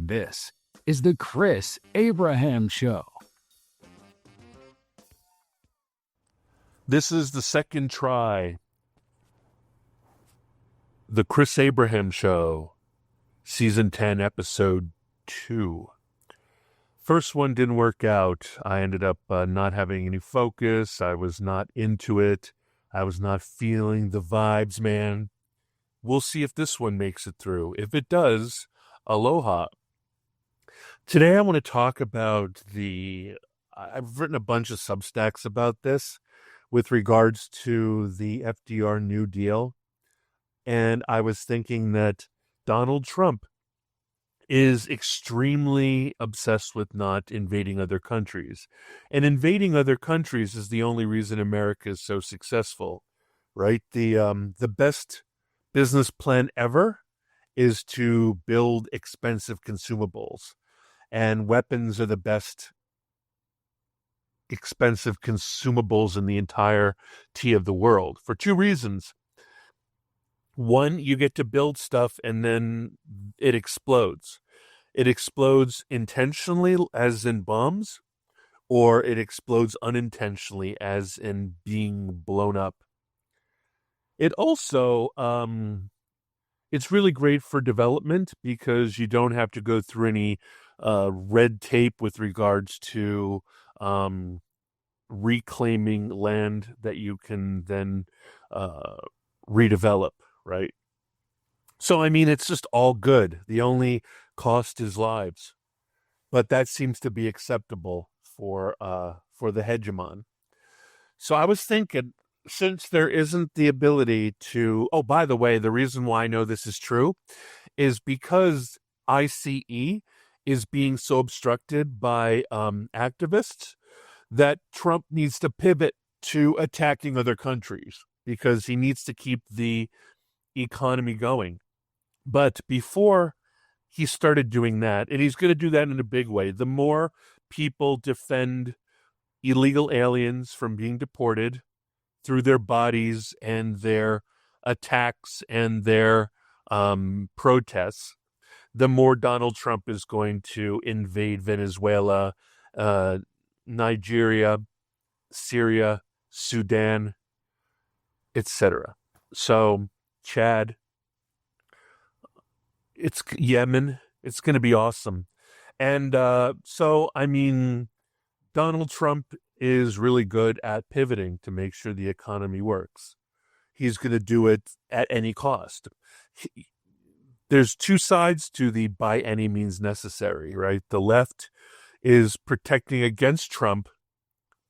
This is the Chris Abraham Show. This is the second try. The Chris Abraham Show, Season 10, Episode 2. First one didn't work out. I ended up not having any focus. I was not into it. I was not feeling the vibes, man. We'll see if this one makes it through. If it does, aloha. Today I want to talk about I've written a bunch of Substacks about this with regards to the FDR New Deal. And I was thinking that Donald Trump is extremely obsessed with not invading other countries. And invading other countries is the only reason America is so successful, right? The best business plan ever is to build expensive consumables. And weapons are the best expensive consumables in the entirety of the world for two reasons. One, you get to build stuff and then it explodes. It explodes intentionally, as in bombs, or it explodes unintentionally, as in being blown up. It also, it's really great for development because you don't have to go through any red tape with regards to reclaiming land that you can then redevelop, right? So, I mean, it's just all good. The only cost is lives. But that seems to be acceptable for the hegemon. So I was thinking, since there isn't the ability to... Oh, by the way, the reason why I know this is true is because ICE is being so obstructed by activists that Trump needs to pivot to attacking other countries because he needs to keep the economy going. But before he started doing that, and he's going to do that in a big way, the more people defend illegal aliens from being deported through their bodies and their attacks and their protests, the more Donald Trump is going to invade Venezuela, Nigeria, Syria, Sudan, etc. So, Chad, it's Yemen. It's going to be awesome. And so, I mean, Donald Trump is really good at pivoting to make sure the economy works. He's going to do it at any cost. There's two sides to the by any means necessary, right? The left is protecting against Trump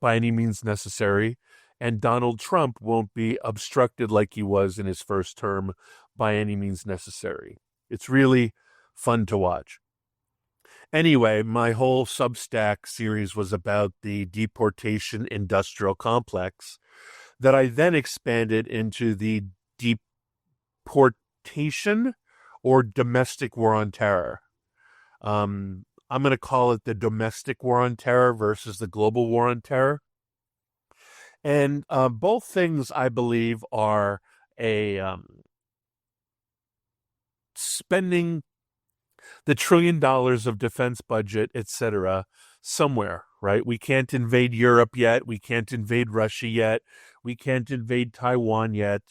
by any means necessary, and Donald Trump won't be obstructed like he was in his first term by any means necessary. It's really fun to watch. Anyway, my whole Substack series was about the deportation industrial complex that I then expanded into the deportation or domestic war on terror. I'm going to call it the domestic war on terror versus the global war on terror. And both things, I believe, are spending the $1 trillion of defense budget, etc., somewhere, right? We can't invade Europe yet. We can't invade Russia yet. We can't invade Taiwan yet.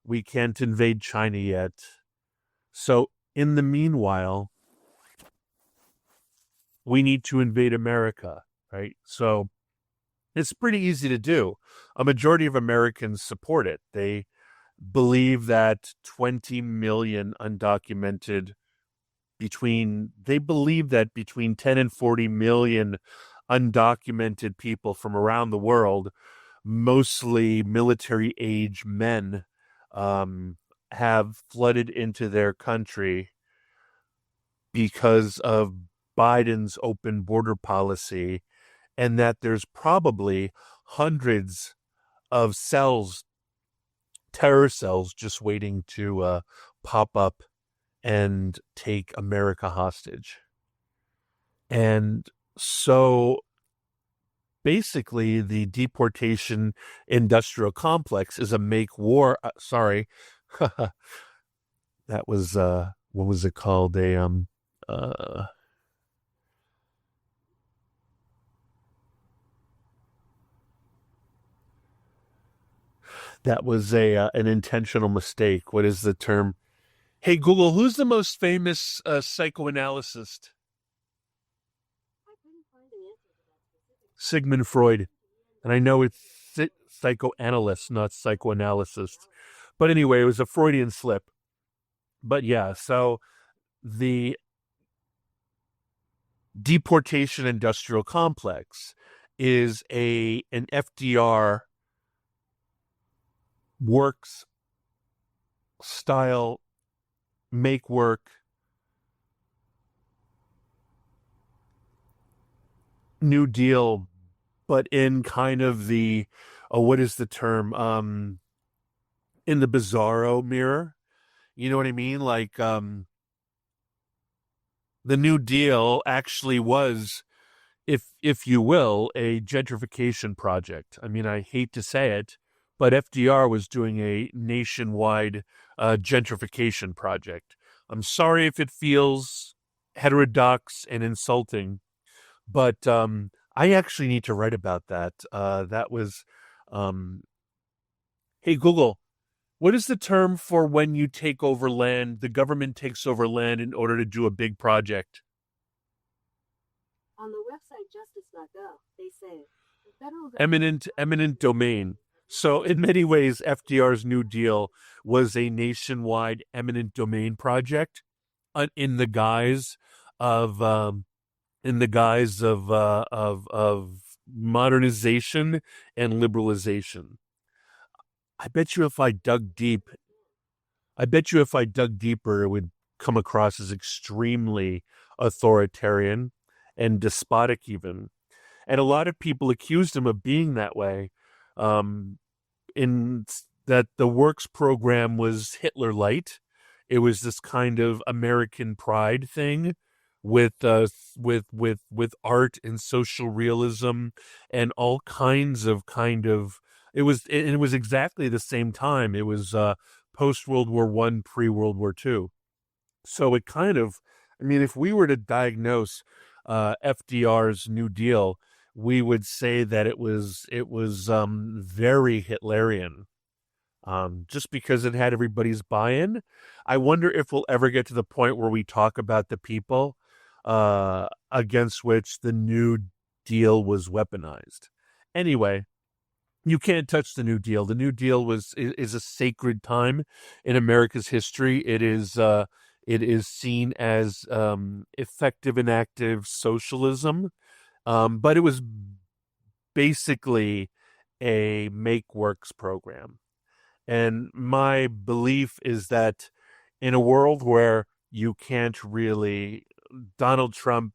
We can't invade China yet. So in the meanwhile, we need to invade America, right? So it's pretty easy to do. A majority of Americans support it. They believe that 20 million undocumented between 10 and 40 million undocumented people from around the world, mostly military age men, have flooded into their country because of Biden's open border policy, and that there's probably hundreds of terror cells just waiting to pop up and take America hostage. And so basically the deportation industrial complex is a make war. That was, what was it called? That was an intentional mistake. What is the term? Hey, Google, who's the most famous psychoanalyst? Sigmund Freud. And I know it's psychoanalyst, not psychoanalysis. But anyway, it was a Freudian slip. But yeah, so the deportation industrial complex is an FDR works style, make work, New Deal, but in kind of the, what is the term? In the bizarro mirror. You know what I mean? Like, the New Deal actually was, if you will, a gentrification project. I mean, I hate to say it, but FDR was doing a nationwide gentrification project. I'm sorry if it feels heterodox and insulting, but I actually need to write about that. That was, hey, Google, what is the term for when you take over land, the government takes over land in order to do a big project? On the website justice.gov, they say the federal eminent domain. So in many ways, FDR's New Deal was a nationwide eminent domain project in the guise of modernization and liberalization. I bet you if I dug deeper, it would come across as extremely authoritarian and despotic even. And a lot of people accused him of being that way, in that the works program was Hitler light. It was this kind of American pride thing with art and social realism and all kinds of it was exactly the same time. It was post World War I, pre World War II. So it kind of, I mean, if we were to diagnose FDR's New Deal, we would say that it was very Hitlerian, just because it had everybody's buy-in. I wonder if we'll ever get to the point where we talk about the people against which the New Deal was weaponized. Anyway, you can't touch the New Deal. The New Deal is a sacred time in America's history. It is seen as effective and active socialism. But it was basically a make works program. And my belief is that in a world where you can't really, Donald Trump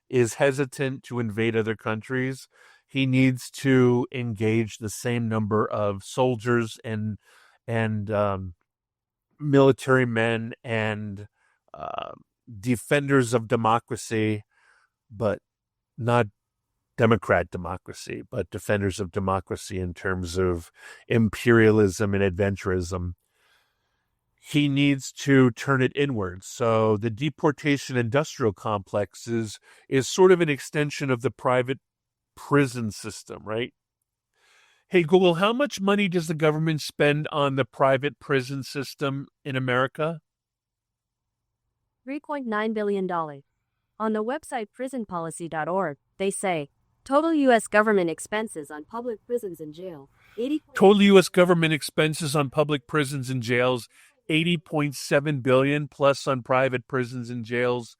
is hesitant to invade other countries. He needs to engage the same number of soldiers and military men and defenders of democracy, but not Democrat democracy, but defenders of democracy in terms of imperialism and adventurism. He needs to turn it inward. So the deportation industrial complex is sort of an extension of the private prison system, right? Hey, Google, how much money does the government spend on the private prison system in America? $3.9 billion. On the website prisonpolicy.org, they say, total U.S. government expenses on public prisons and jail. Total U.S. government expenses on public prisons and jails, $80.7 billion, plus on private prisons and jails,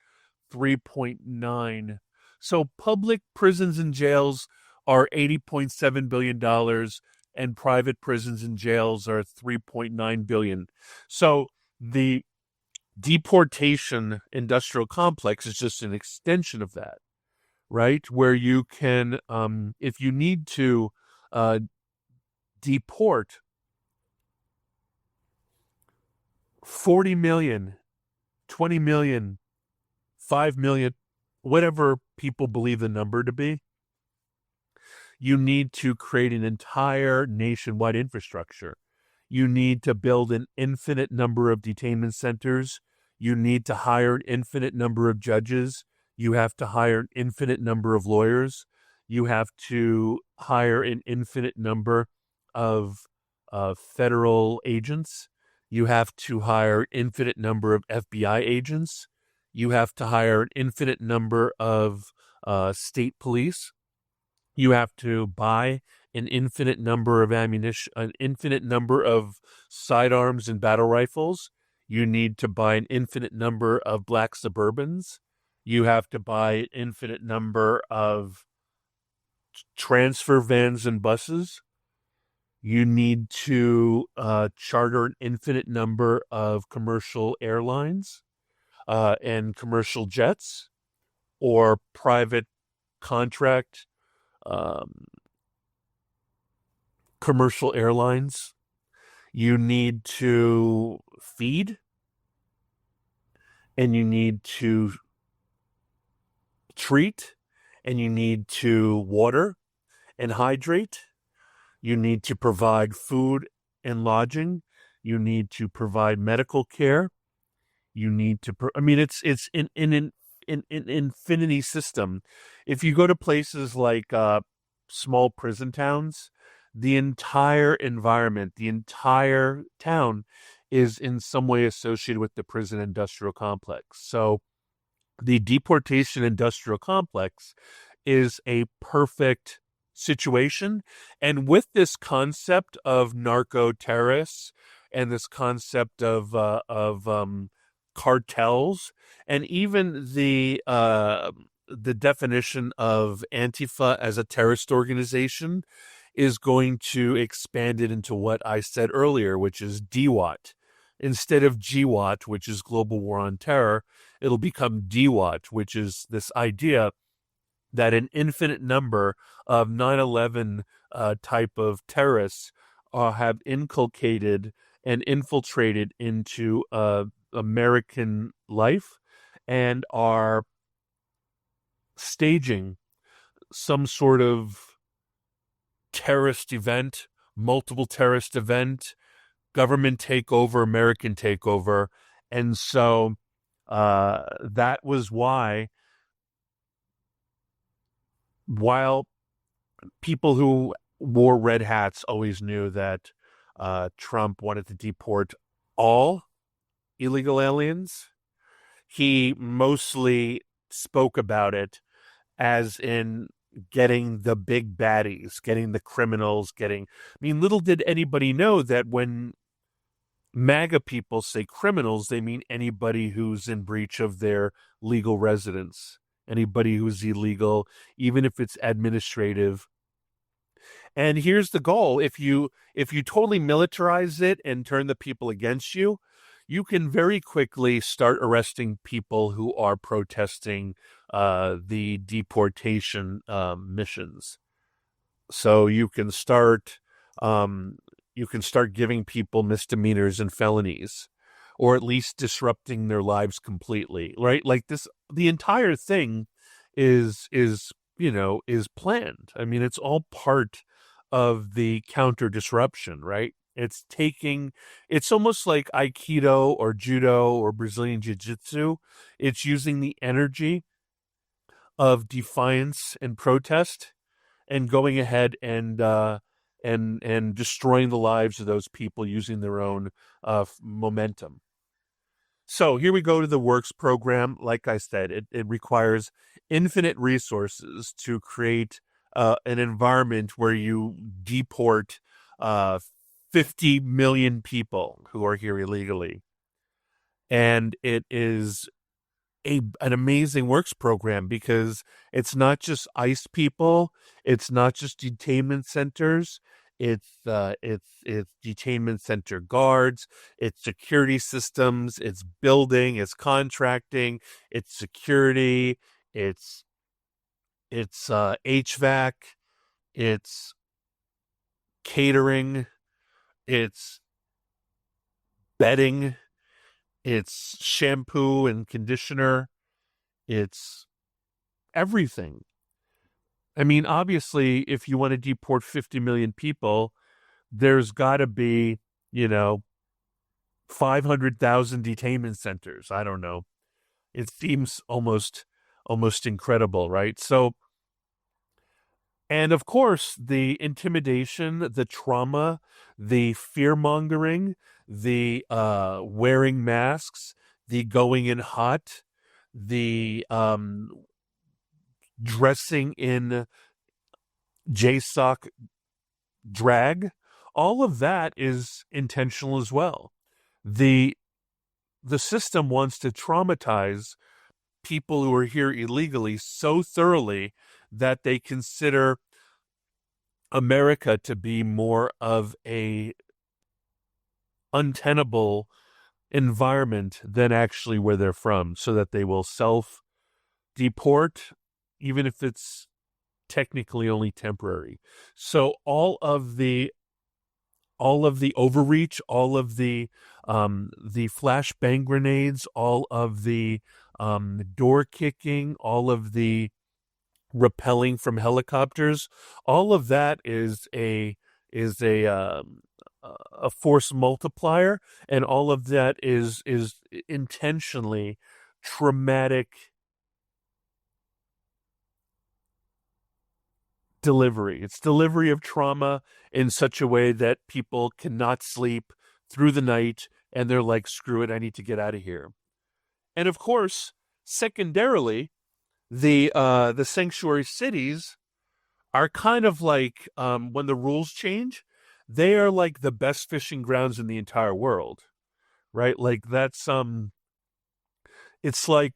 $3.9. So public prisons and jails are $80.7 billion, and private prisons and jails are $3.9 billion. So the deportation industrial complex is just an extension of that, right? Where you can, if you need to deport 40 million, 20 million, 5 million, whatever people believe the number to be, you need to create an entire nationwide infrastructure. You need to build an infinite number of detainment centers. You need to hire an infinite number of judges. You have to hire an infinite number of lawyers. You have to hire an infinite number of federal agents. You have to hire an infinite number of FBI agents. You have to hire an infinite number of state police. You have to buy an infinite number of ammunition, an infinite number of sidearms and battle rifles. You need to buy an infinite number of black Suburbans. You have to buy an infinite number of transfer vans and buses. You need to charter an infinite number of commercial airlines and commercial jets or private contract commercial airlines. You need to feed, and you need to treat, and you need to water and hydrate. You need to provide food and lodging. You need to provide medical care. You need to, it's an infinity system. If you go to places like small prison towns, the entire environment, the entire town is in some way associated with the prison industrial complex. So the deportation industrial complex is a perfect situation. And with this concept of narco-terrorists and this concept of cartels, and even the definition of Antifa as a terrorist organization is going to expand it into what I said earlier, which is DWOT. Instead of GWOT, which is Global War on Terror, it'll become DWOT, which is this idea that an infinite number of 9/11 type of terrorists have inculcated and infiltrated into American life and are staging some sort of terrorist event, multiple terrorist event, government takeover, American takeover. And so that was why, while people who wore red hats always knew that Trump wanted to deport all illegal aliens, he mostly spoke about it as in getting the big baddies, getting the criminals, little did anybody know that when MAGA people say criminals, they mean anybody who's in breach of their legal residence, anybody who's illegal, even if it's administrative. And here's the goal. If you totally militarize it and turn the people against you, you can very quickly start arresting people who are protesting the deportation missions. So you can start giving people misdemeanors and felonies, or at least disrupting their lives completely, right? Like this, the entire thing is planned. I mean, it's all part of the counter disruption, right? It's almost like Aikido or Judo or Brazilian Jiu-Jitsu. It's using the energy of defiance and protest and going ahead and destroying the lives of those people using their own momentum. So here we go to the works program. Like I said, it requires infinite resources to create an environment where you deport 50 million people who are here illegally. And it is an amazing works program because it's not just ICE people, it's not just detainment centers, it's detainment center guards, it's security systems, it's building, it's contracting, it's security, it's HVAC, it's catering, it's bedding, it's shampoo and conditioner, it's everything. I mean, obviously, if you want to deport 50 million people, there's got to be, 500,000 detainment centers. I don't know. It seems almost incredible, right? So And of course, the intimidation, the trauma, the fear mongering, the wearing masks, the going in hot, the dressing in JSOC drag, all of that is intentional as well. The system wants to traumatize people who are here illegally so thoroughly that they consider America to be more of a untenable environment than actually where they're from, so that they will self-deport, even if it's technically only temporary. So all of the overreach, all of the flashbang grenades, all of the door kicking, all of the rappelling from helicopters, all of that is a force multiplier, and all of that is intentionally traumatic delivery. It's delivery of trauma in such a way that people cannot sleep through the night, and they're like, screw it, I need to get out of here. And of course, secondarily, the sanctuary cities are kind of like, when the rules change, they are like the best fishing grounds in the entire world, right? Like that's it's like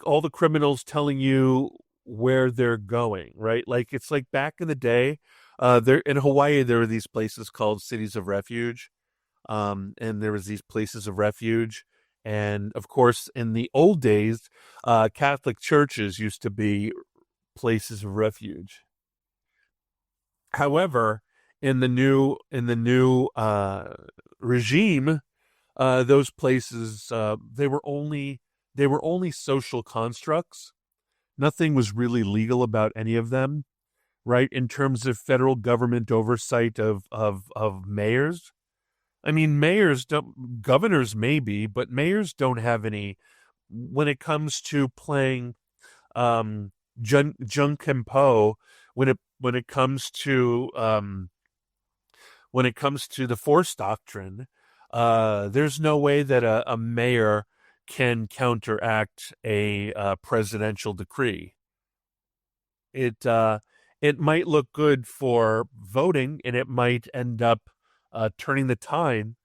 all the criminals telling you where they're going, right? Like it's like back in the day, there in Hawaii there were these places called cities of refuge, and there was these places of refuge. And of course, in the old days, Catholic churches used to be places of refuge. However, in the new regime, those places they were only social constructs. Nothing was really legal about any of them, right? In terms of federal government oversight of mayors. I mean, governors maybe, but mayors don't have any, when it comes to playing Jun Kempo, when it comes to the force doctrine, there's no way that a mayor can counteract a presidential decree. It might look good for voting, and it might end up turning the tide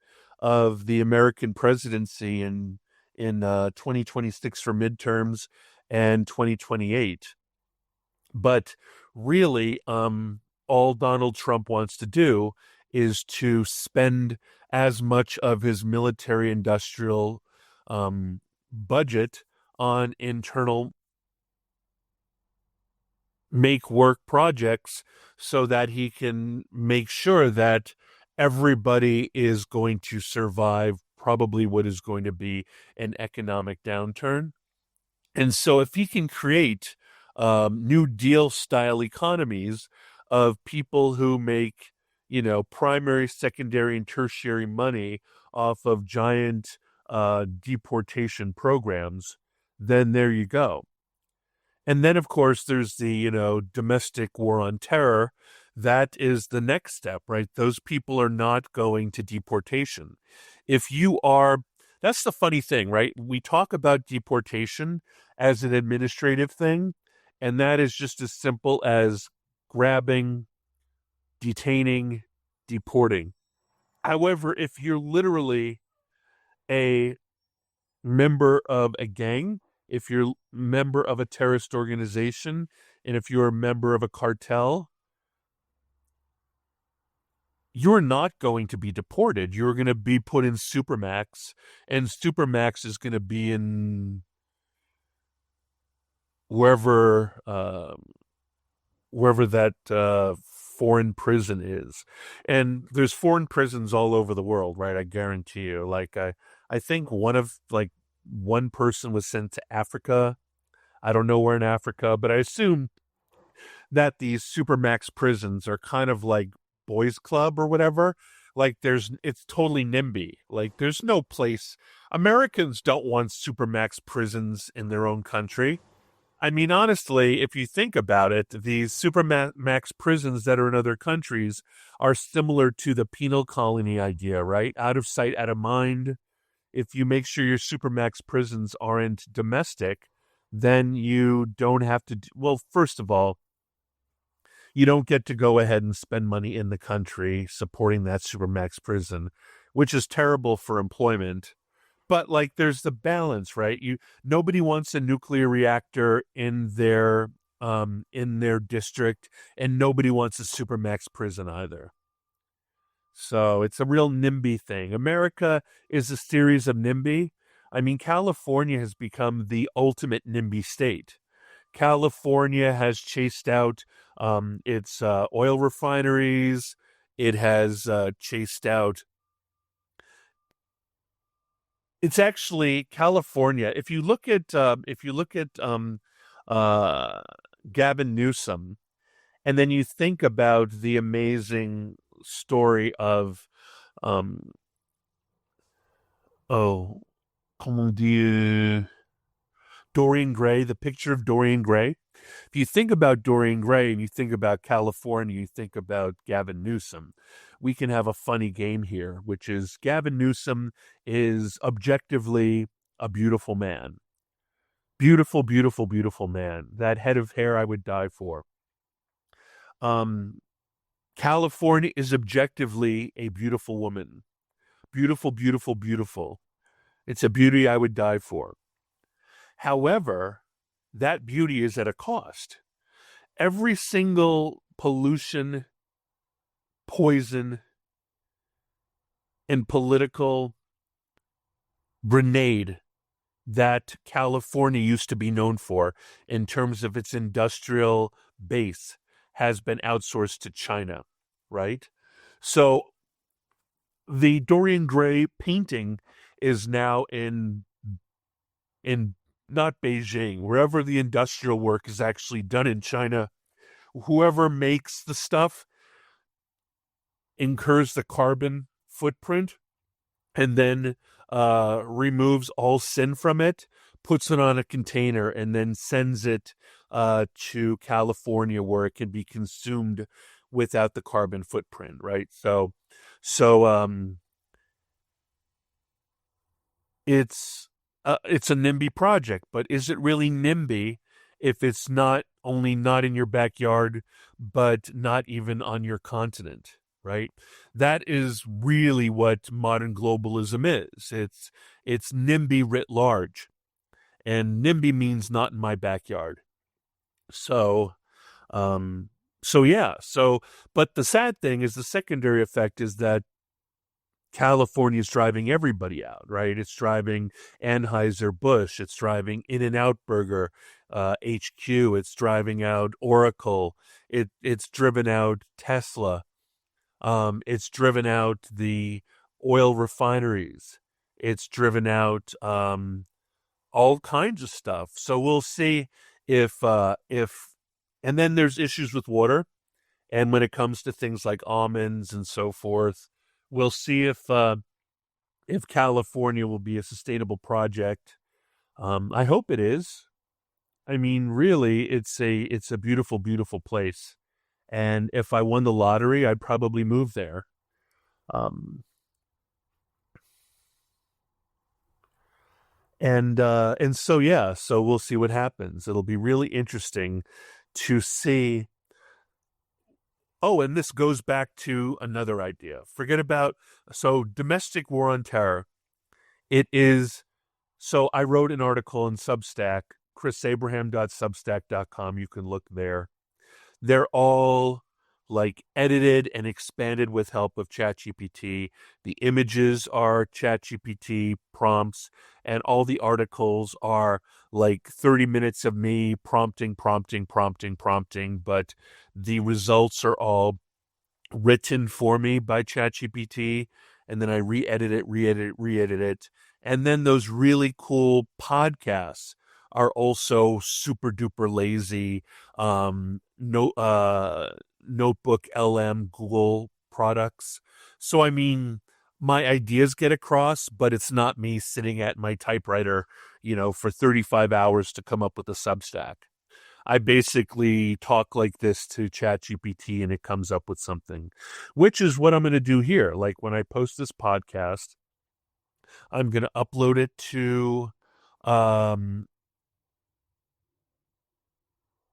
of the American presidency in 2026 for midterms and 2028. But really, all Donald Trump wants to do is to spend as much of his military industrial budget on internal make work projects, so that he can make sure that everybody is going to survive probably what is going to be an economic downturn. And so if he can create New Deal style economies of people who make, primary, secondary, and tertiary money off of giant deportation programs, then there you go. And then, of course, there's the, domestic war on terror. That is the next step, right? Those people are not going to deportation. That's the funny thing, right? We talk about deportation as an administrative thing, and that is just as simple as grabbing, detaining, deporting. However, if you're literally a member of a gang, if you're a member of a terrorist organization, and if you're a member of a cartel, you're not going to be deported. You're going to be put in Supermax, and Supermax is going to be in wherever that foreign prison is. And there's foreign prisons all over the world, right? I guarantee you. Like I think one person was sent to Africa. I don't know where in Africa, but I assume that these Supermax prisons are kind of like boys club or whatever, like it's totally NIMBY. Like there's no place. Americans don't want supermax prisons in their own country. I mean, honestly, if you think about it, these supermax prisons that are in other countries are similar to the penal colony idea, right? Out of sight, out of mind. If you make sure your supermax prisons aren't domestic, then you don't have to. Well, first of all, you don't get to go ahead and spend money in the country supporting that supermax prison, which is terrible for employment. But like there's the balance, right? Nobody wants a nuclear reactor in their district, and nobody wants a supermax prison either. So it's a real NIMBY thing. America is a series of NIMBY. I mean, California has become the ultimate NIMBY state. California has chased out its oil refineries. It has chased out. It's actually California. If you look at Gavin Newsom, and then you think about the amazing story of comment dire, Dorian Gray, the picture of Dorian Gray. If you think about Dorian Gray and you think about California, you think about Gavin Newsom. We can have a funny game here, which is Gavin Newsom is objectively a beautiful man. Beautiful, beautiful, beautiful man. That head of hair I would die for. California is objectively a beautiful woman. Beautiful, beautiful, beautiful. It's a beauty I would die for. However, that beauty is at a cost. Every single pollution, poison, and political grenade that California used to be known for in terms of its industrial base has been outsourced to China, right? So the Dorian Gray painting is now in not Beijing, wherever the industrial work is actually done in China. Whoever makes the stuff incurs the carbon footprint and then removes all sin from it, puts it on a container, and then sends it to California where it can be consumed without the carbon footprint, right? So it's a NIMBY project, but is it really NIMBY if it's not only not in your backyard, but not even on your continent, right? That is really what modern globalism is. It's NIMBY writ large, and NIMBY means not in my backyard. So but the sad thing is the secondary effect is that California is driving everybody out, right? It's driving Anheuser-Busch. It's driving In-N-Out Burger, HQ. It's driving out Oracle. It's driven out Tesla. It's driven out the oil refineries. It's driven out all kinds of stuff. So we'll see if and then there's issues with water. And when it comes to things like almonds and so forth, we'll see if California will be a sustainable project. I hope it is. I mean, really, it's a beautiful, beautiful place. And if I won the lottery, I'd probably move there. So we'll see what happens. It'll be really interesting to see. Oh, and this goes back to another idea. Domestic war on terror. It is, so I wrote an article in Substack, chrisabraham.substack.com. You can look there. They're all like edited and expanded with help of ChatGPT. The images are ChatGPT prompts, and all the articles are like 30 minutes of me prompting, but the results are all written for me by ChatGPT, and then I re-edit it. And then those really cool podcasts are also super duper lazy, Notebook LM Google products. So, I mean, my ideas get across, but it's not me sitting at my typewriter, for 35 hours to come up with a Substack. I basically talk like this to ChatGPT and it comes up with something, which is what I'm going to do here. Like when I post this podcast, I'm going to upload it to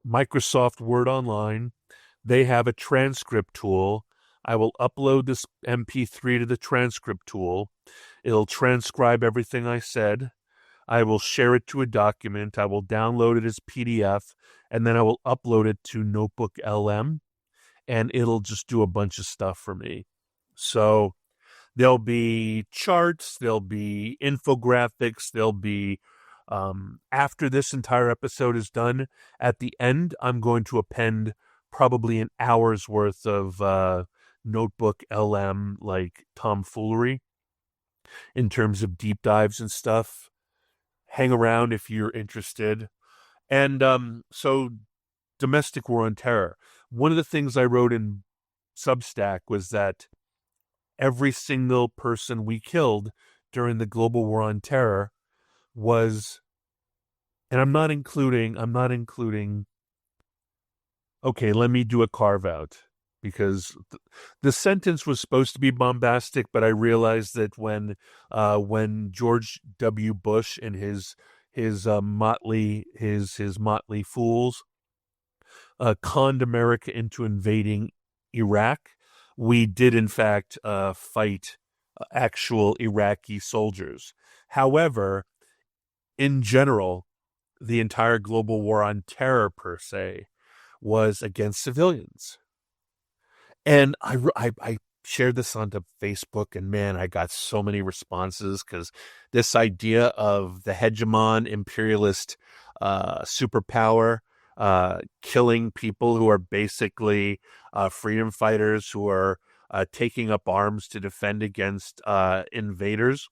Microsoft Word Online. They have a transcript tool. I will upload this MP3 to the transcript tool. It'll transcribe everything I said. I will share it to a document. I will download it as PDF, and then I will upload it to Notebook LM, and it'll just do a bunch of stuff for me. So there'll be charts, there'll be infographics, there'll be, after this entire episode is done, at the end, I'm going to append probably an hour's worth of Notebook LM, like tomfoolery, in terms of deep dives and stuff. Hang around if you're interested. And so domestic war on terror. One of the things I wrote in Substack was that every single person we killed during the global war on terror was, and I'm not including, okay, let me do a carve out, because the sentence was supposed to be bombastic, but I realized that when George W. Bush and his motley fools conned America into invading Iraq, we did in fact fight actual Iraqi soldiers. However, in general, the entire global war on terror per se was against civilians. And I shared this onto Facebook, and man, I got so many responses, because this idea of the hegemon imperialist superpower killing people who are basically freedom fighters who are taking up arms to defend against invaders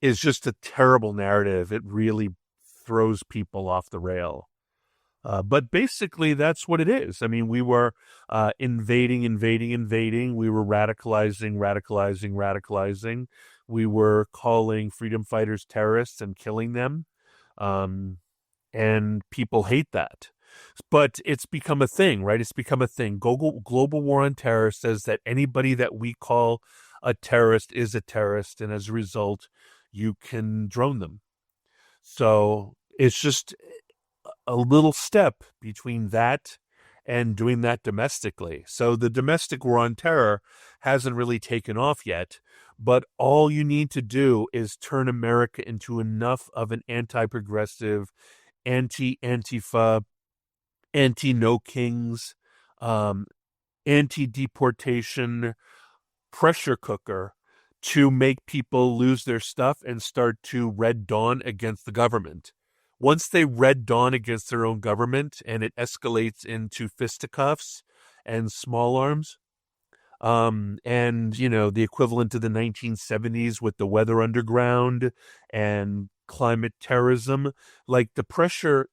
is just a terrible narrative. It really throws people off the rail. But basically, that's what it is. I mean, we were invading. We were radicalizing. We were calling freedom fighters terrorists and killing them. And people hate that. But it's become a thing, right? It's become a thing. Global War on Terror says that anybody that we call a terrorist is a terrorist, and as a result, you can drone them. So it's just a little step between that and doing that domestically. So the domestic war on terror hasn't really taken off yet, but all you need to do is turn America into enough of an anti-progressive, anti-Antifa, anti-No Kings, anti-deportation pressure cooker to make people lose their stuff and start to red dawn against the government. Once they red dawn against their own government and it escalates into fisticuffs and small arms, and, the equivalent of the 1970s with the Weather Underground and climate terrorism, like the pressure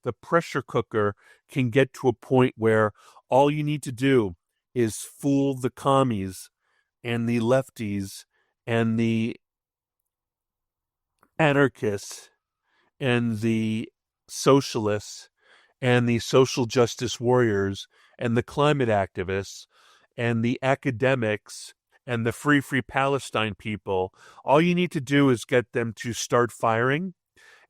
cooker can get to a point where all you need to do is fool the commies and the lefties and the anarchists and the socialists and the social justice warriors and the climate activists and the academics and the free Palestine people. All you need to do is get them to start firing,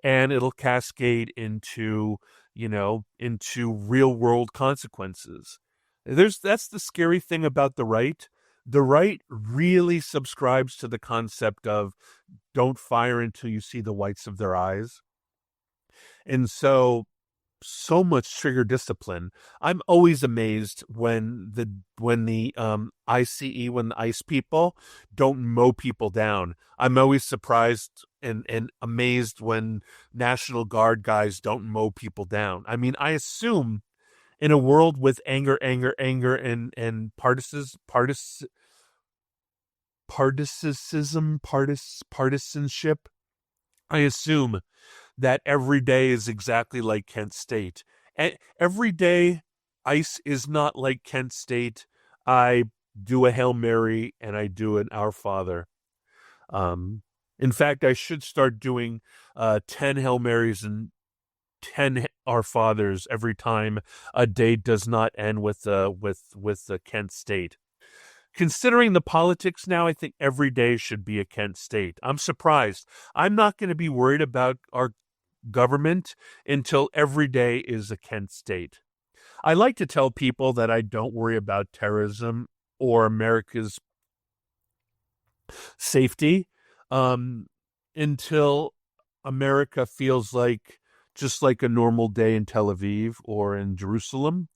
and it'll cascade into real world consequences. That's the scary thing about the right. The right really subscribes to the concept of don't fire until you see the whites of their eyes. And so much trigger discipline. I'm always amazed when the ICE people don't mow people down. I'm always surprised and amazed when National Guard guys don't mow people down. I mean, I assume in a world with anger, and partisanship, I assume that every day is exactly like Kent State. Every day, ICE is not like Kent State. I do a Hail Mary and I do an Our Father. In fact, I should start doing 10 Hail Marys and 10 Our Fathers every time a day does not end with the Kent State. Considering the politics now, I think every day should be a Kent State. I'm surprised. I'm not going to be worried about our government until every day is a Kent State. I like to tell people that I don't worry about terrorism or America's safety until America feels like just like a normal day in Tel Aviv or in Jerusalem.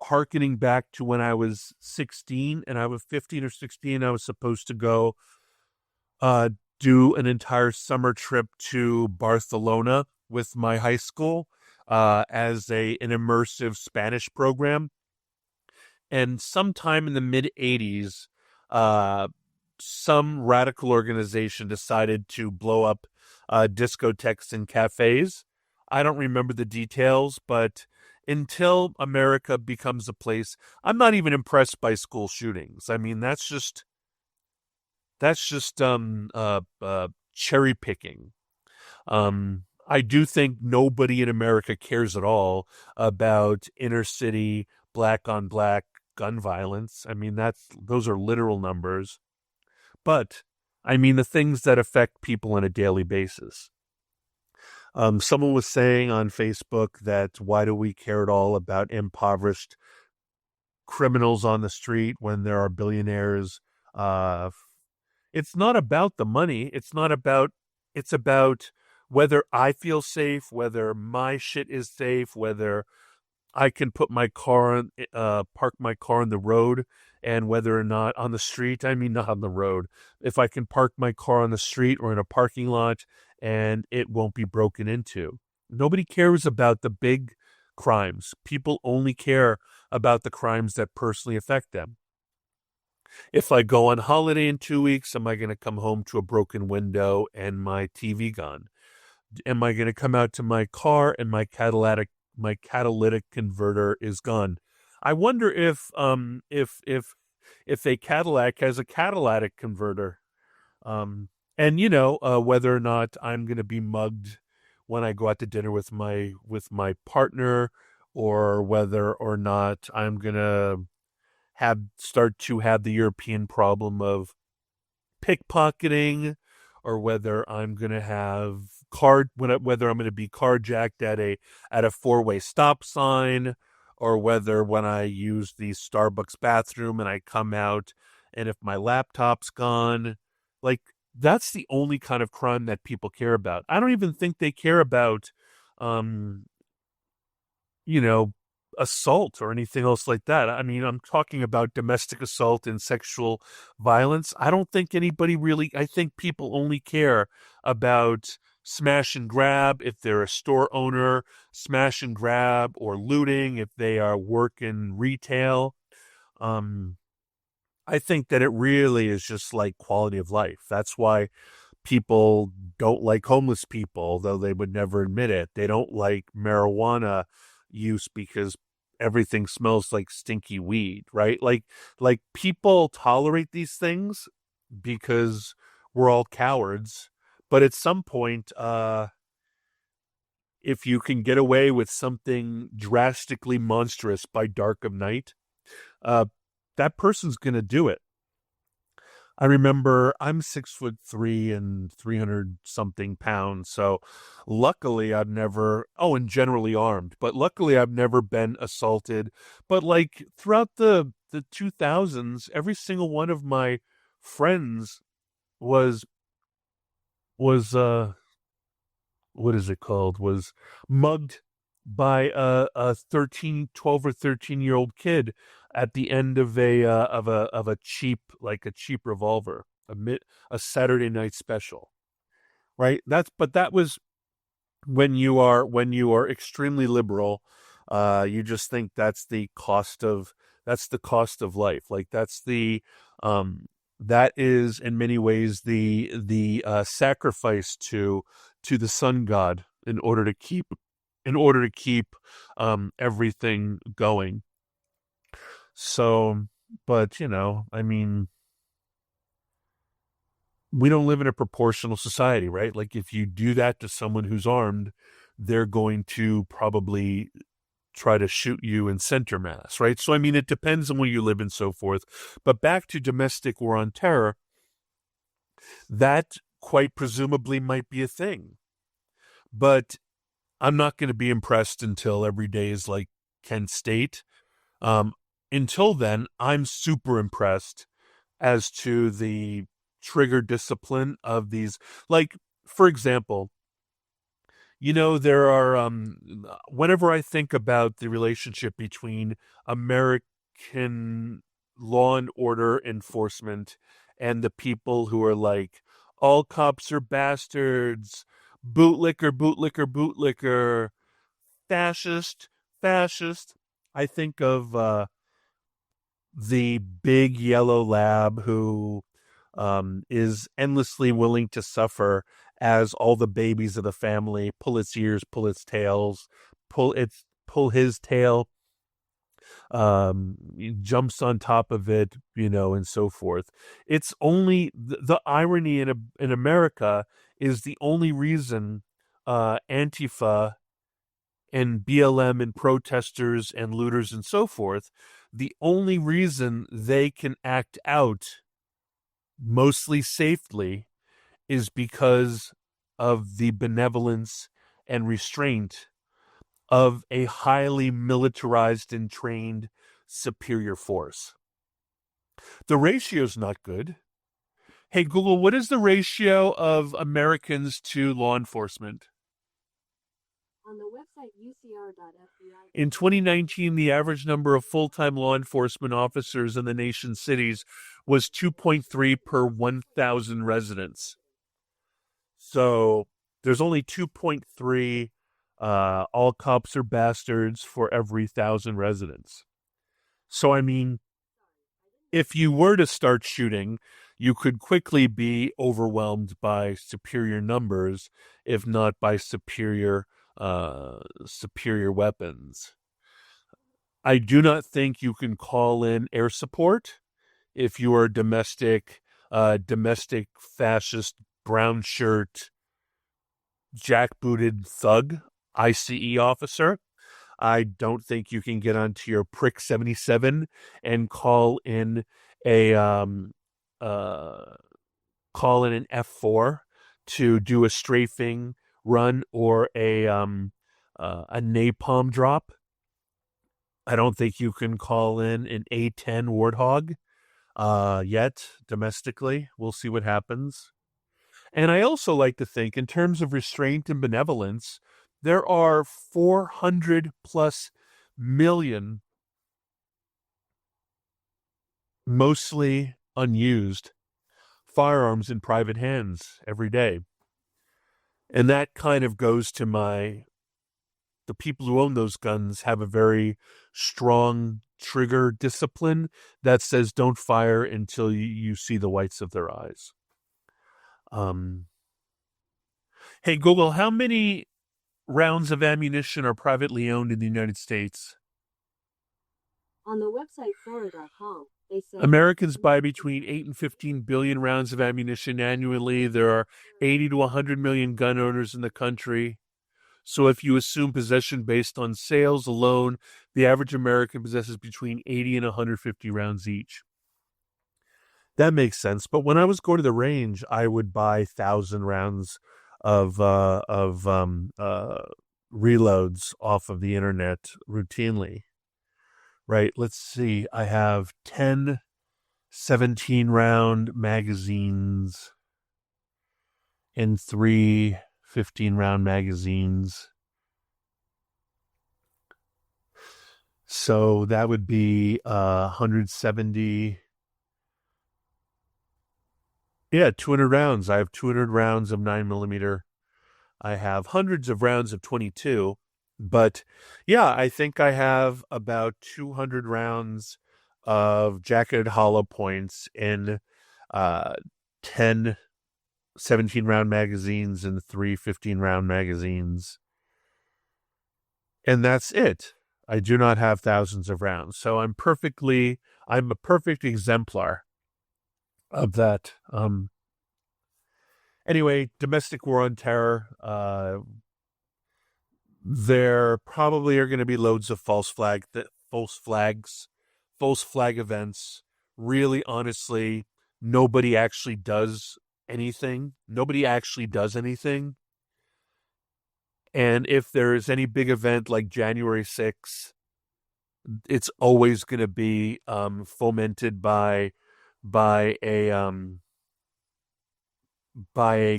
Harkening back to when I was 16 and I was 15 or 16, I was supposed to go do an entire summer trip to Barcelona with my high school as an immersive Spanish program. And sometime in the mid-'80s, some radical organization decided to blow up discotheques and cafes. I don't remember the details, but until America becomes a place, I'm not even impressed by school shootings. I mean, that's just cherry picking. I do think nobody in America cares at all about inner city black on black gun violence. I mean, those are literal numbers. But I mean the things that affect people on a daily basis. Someone was saying on Facebook that why do we care at all about impoverished criminals on the street when there are billionaires? It's not about the money. It's about whether I feel safe, whether my shit is safe, whether I can put my car on, park my car on the road, and whether or not on the street, I mean, not on the road, if I can park my car on the street or in a parking lot and it won't be broken into. Nobody cares about the big crimes. People only care about the crimes that personally affect them. If I go on holiday in 2 weeks, am I going to come home to a broken window and my TV gone? Am I going to come out to my car and my catalytic converter is gone? I wonder if a Cadillac has a catalytic converter, and whether or not I'm going to be mugged when I go out to dinner with my partner, or whether or not I'm going to start to have the European problem of pickpocketing, or whether I'm going to have whether I'm going to be carjacked at a four-way stop sign, or whether when I use the Starbucks bathroom and I come out and if my laptop's gone. Like, that's the only kind of crime that people care about. I don't even think they care about assault or anything else like that. I mean, I'm talking about domestic assault and sexual violence. I don't think anybody really, I think people only care about smash and grab if they're a store owner, smash and grab or looting if they are working retail. I think that it really is just like quality of life. That's why people don't like homeless people, though they would never admit it. They don't like marijuana use because everything smells like stinky weed, right? Like people tolerate these things because we're all cowards. But at some point, if you can get away with something drastically monstrous by dark of night, that person's going to do it. I remember I'm 6'3" and 300 something pounds. So luckily I've never, and generally armed, but luckily I've never been assaulted. But like throughout the 2000s, every single one of my friends was what is it called? Was mugged by a 12 or 13-year-old kid at the end of a cheap revolver, a Saturday night special, right? That was when you are extremely liberal. You just think that's the cost of life. Like that is in many ways the sacrifice to the sun god in order to keep everything going. So But, I mean, we don't live in a proportional society, right? Like if you do that to someone who's armed, they're going to probably try to shoot you in center mass, right? So, I mean, it depends on where you live and so forth. But back to domestic war on terror, that quite presumably might be a thing. But I'm not going to be impressed until every day is like Kent State. Until then, I'm super impressed as to the trigger discipline of these. Like, for example, there are, whenever I think about the relationship between American law and order enforcement and the people who are like, all cops are bastards, bootlicker, bootlicker, bootlicker, fascist, fascist. I think of the big yellow lab who is endlessly willing to suffer as all the babies of the family pull its ears, pull its tails, pull his tail, jumps on top of it, and so forth. It's only the irony in America is the only reason Antifa and BLM and protesters and looters and so forth, the only reason they can act out mostly safely is because of the benevolence and restraint of a highly militarized and trained superior force. The ratio's not good. Hey, Google, what is the ratio of Americans to law enforcement? On the website ucr.fbi. In 2019, the average number of full-time law enforcement officers in the nation's cities was 2.3 per 1,000 residents. So there's only 2.3 all cops are bastards for every 1,000 residents. So, I mean, if you were to start shooting, you could quickly be overwhelmed by superior numbers, if not by superior weapons. I do not think you can call in air support if you are domestic fascist brown shirt jackbooted thug ICE officer. I don't think you can get onto your prick 77 and call in an F4 to do a strafing run or a napalm drop. I don't think you can call in an A10 Warthog yet domestically. We'll see what happens. And I also like to think, in terms of restraint and benevolence, there are 400 plus million mostly unused firearms in private hands every day. And that kind of goes to the people who own those guns have a very strong trigger discipline that says don't fire until you see the whites of their eyes. Hey, Google, how many rounds of ammunition are privately owned in the United States? On the website Flora.com, they say Americans buy between 8 and 15 billion rounds of ammunition annually. There are 80 to 100 million gun owners in the country. So if you assume possession based on sales alone, the average American possesses between 80 and 150 rounds each. That makes sense. But when I was going to the range, I would buy 1,000 rounds of reloads off of the internet routinely. Right? Let's see. I have 10 17-round magazines and 3 15-round magazines. So that would be 170. Yeah, 200 rounds. I have 200 rounds of 9mm. I have hundreds of rounds of 22. But yeah, I think I have about 200 rounds of jacketed hollow points in 10 17-round magazines and 3 15-round magazines. And that's it. I do not have thousands of rounds. So I'm a perfect exemplar of that. Anyway, domestic war on terror. There probably are going to be loads of false flag events. Really, honestly, nobody actually does anything. And if there's any big event like January 6th, it's always going to be fomented by a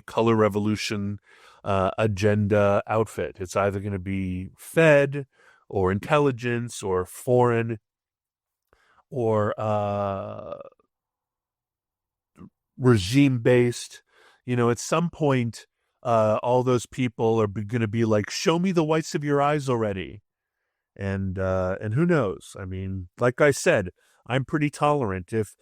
color revolution agenda outfit. It's either going to be Fed or intelligence or foreign or regime based. At some point, all those people are going to be like, "Show me the whites of your eyes already," and who knows? I mean, like I said, I'm pretty tolerant. If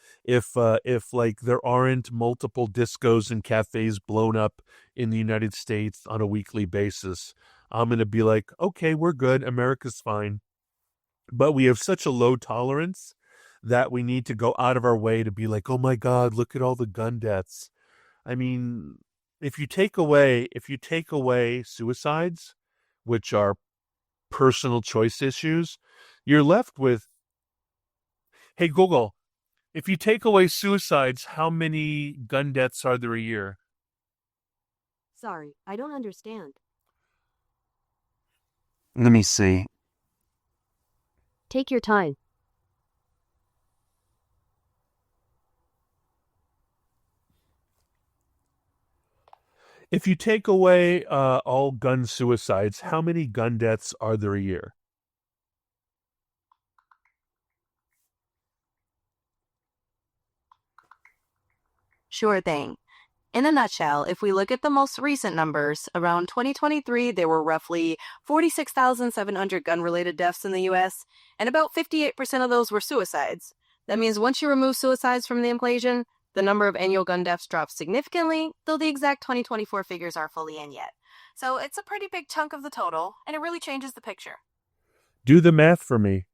like there aren't multiple discos and cafes blown up in the United States on a weekly basis, I'm going to be like, okay, we're good. America's fine. But we have such a low tolerance that we need to go out of our way to be like, oh my God, look at all the gun deaths. I mean, if you take away suicides, which are personal choice issues, you're left with, hey, Google, if you take away suicides, how many gun deaths are there a year? Sorry, I don't understand. Let me see. Take your time. If you take away all gun suicides, how many gun deaths are there a year? Sure thing. In a nutshell, if we look at the most recent numbers, around 2023, there were roughly 46,700 gun-related deaths in the U.S., and about 58% of those were suicides. That means once you remove suicides from the equation, the number of annual gun deaths drops significantly, though the exact 2024 figures aren't fully in yet. So it's a pretty big chunk of the total, and it really changes the picture. Do the math for me.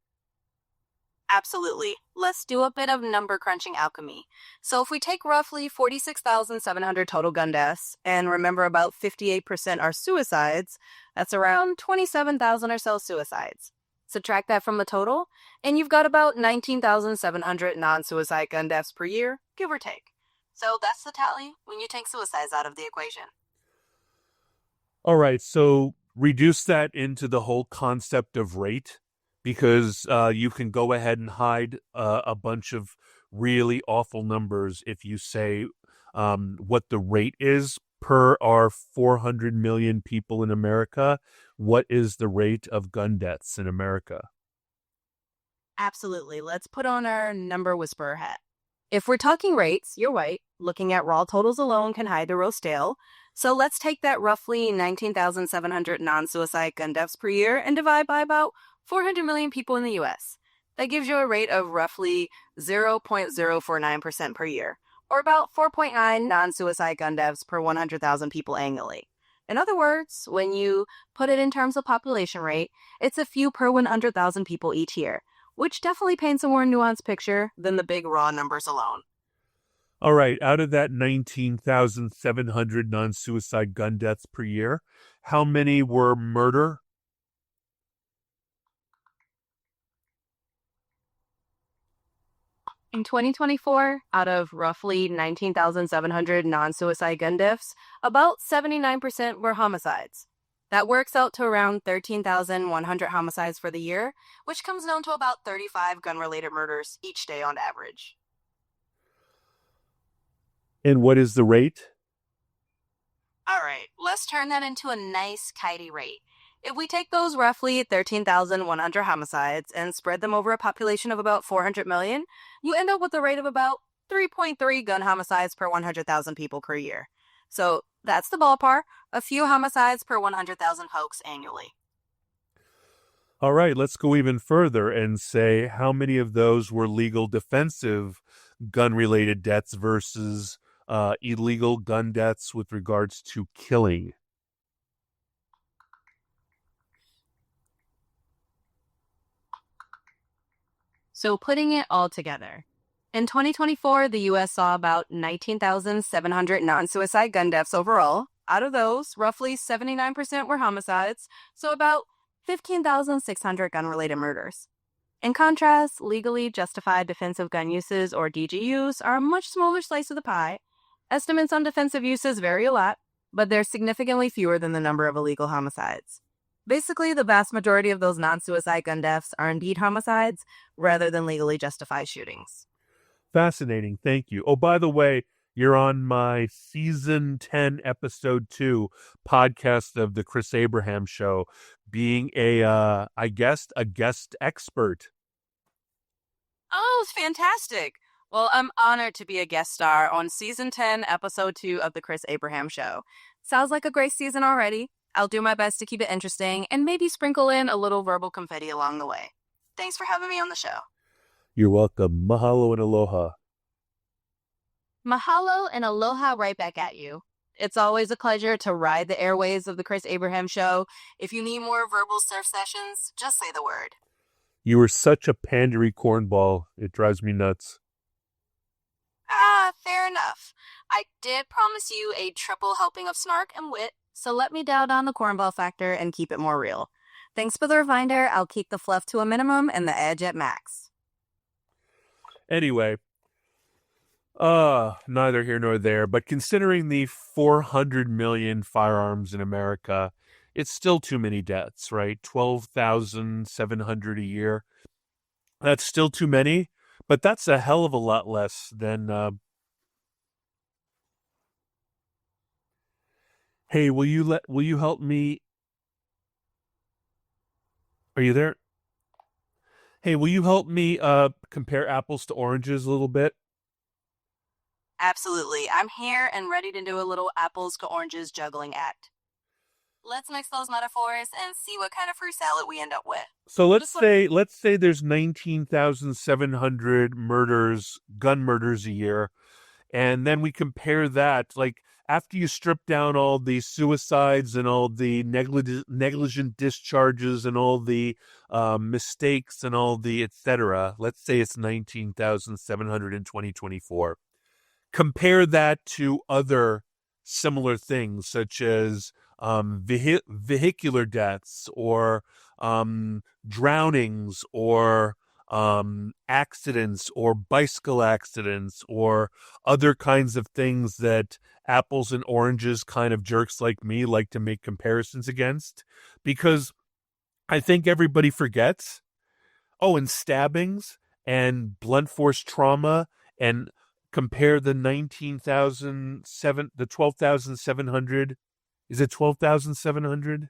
Absolutely. Let's do a bit of number crunching alchemy. So if we take roughly 46,700 total gun deaths, and remember about 58% are suicides, that's around 27,000 or so suicides. Subtract that from the total, and you've got about 19,700 non-suicide gun deaths per year, give or take. So that's the tally when you take suicides out of the equation. All right, so reduce that into the whole concept of rate, because you can go ahead and hide a bunch of really awful numbers if you say what the rate is per our 400 million people in America. What is the rate of gun deaths in America? Absolutely. Let's put on our number whisperer hat. If we're talking rates, you're right. Looking at raw totals alone can hide the roast tale. So let's take that roughly 19,700 non-suicide gun deaths per year and divide by about 400 million people in the U.S. That gives you a rate of roughly 0.049% per year, or about 4.9 non-suicide gun deaths per 100,000 people annually. In other words, when you put it in terms of population rate, it's a few per 100,000 people each year, which definitely paints a more nuanced picture than the big raw numbers alone. All right, out of that 19,700 non-suicide gun deaths per year, how many were murder? In 2024, out of roughly 19,700 non-suicide gun deaths, about 79% were homicides. That works out to around 13,100 homicides for the year, which comes down to about 35 gun-related murders each day on average. And what is the rate? All right, let's turn that into a nice, kitey rate. If we take those roughly 13,100 homicides and spread them over a population of about 400 million, you end up with a rate of about 3.3 gun homicides per 100,000 people per year. So that's the ballpark, a few homicides per 100,000 folks annually. All right, let's go even further and say how many of those were legal defensive gun-related deaths versus illegal gun deaths with regards to killing. So putting it all together. In 2024, the U.S. saw about 19,700 non-suicide gun deaths overall. Out of those, roughly 79% were homicides, so about 15,600 gun-related murders. In contrast, legally justified defensive gun uses, or DGUs, are a much smaller slice of the pie. Estimates on defensive uses vary a lot, but they're significantly fewer than the number of illegal homicides. Basically, the vast majority of those non-suicide gun deaths are indeed homicides rather than legally justified shootings. Fascinating. Thank you. Oh, by the way, you're on my season 10, episode 2 podcast of the Chris Abraham Show, being a guest expert. Oh, it's fantastic. Well, I'm honored to be a guest star on season 10, episode 2 of the Chris Abraham Show. Sounds like a great season already. I'll do my best to keep it interesting and maybe sprinkle in a little verbal confetti along the way. Thanks for having me on the show. You're welcome. Mahalo and aloha. Mahalo and aloha right back at you. It's always a pleasure to ride the airwaves of the Chris Abraham Show. If you need more verbal surf sessions, just say the word. You were such a pandery cornball. It drives me nuts. Fair enough. I did promise you a triple helping of snark and wit, so let me dial down the cornball factor and keep it more real. Thanks for the reminder. I'll keep the fluff to a minimum and the edge at max. Anyway, neither here nor there, but considering the 400 million firearms in America, it's still too many deaths, right? 12,700 a year. That's still too many, but that's a hell of a lot less than... Hey, will you help me? Are you there? Hey, will you help me compare apples to oranges a little bit? Absolutely. I'm here and ready to do a little apples to oranges juggling act. Let's mix those metaphors and see what kind of fruit salad we end up with. So let's say there's 19,700 gun murders a year, and then we compare that, like, after you strip down all the suicides and all the negligent discharges and all the mistakes and all the etc., let's say it's 19,700 in 2024. Compare that to other similar things, such as vehicular deaths or drownings or accidents or bicycle accidents or other kinds of things that apples and oranges kind of jerks like me like to make comparisons against, because I think everybody forgets. Oh, and stabbings and blunt force trauma, and compare the 12,700. Is it 12,700?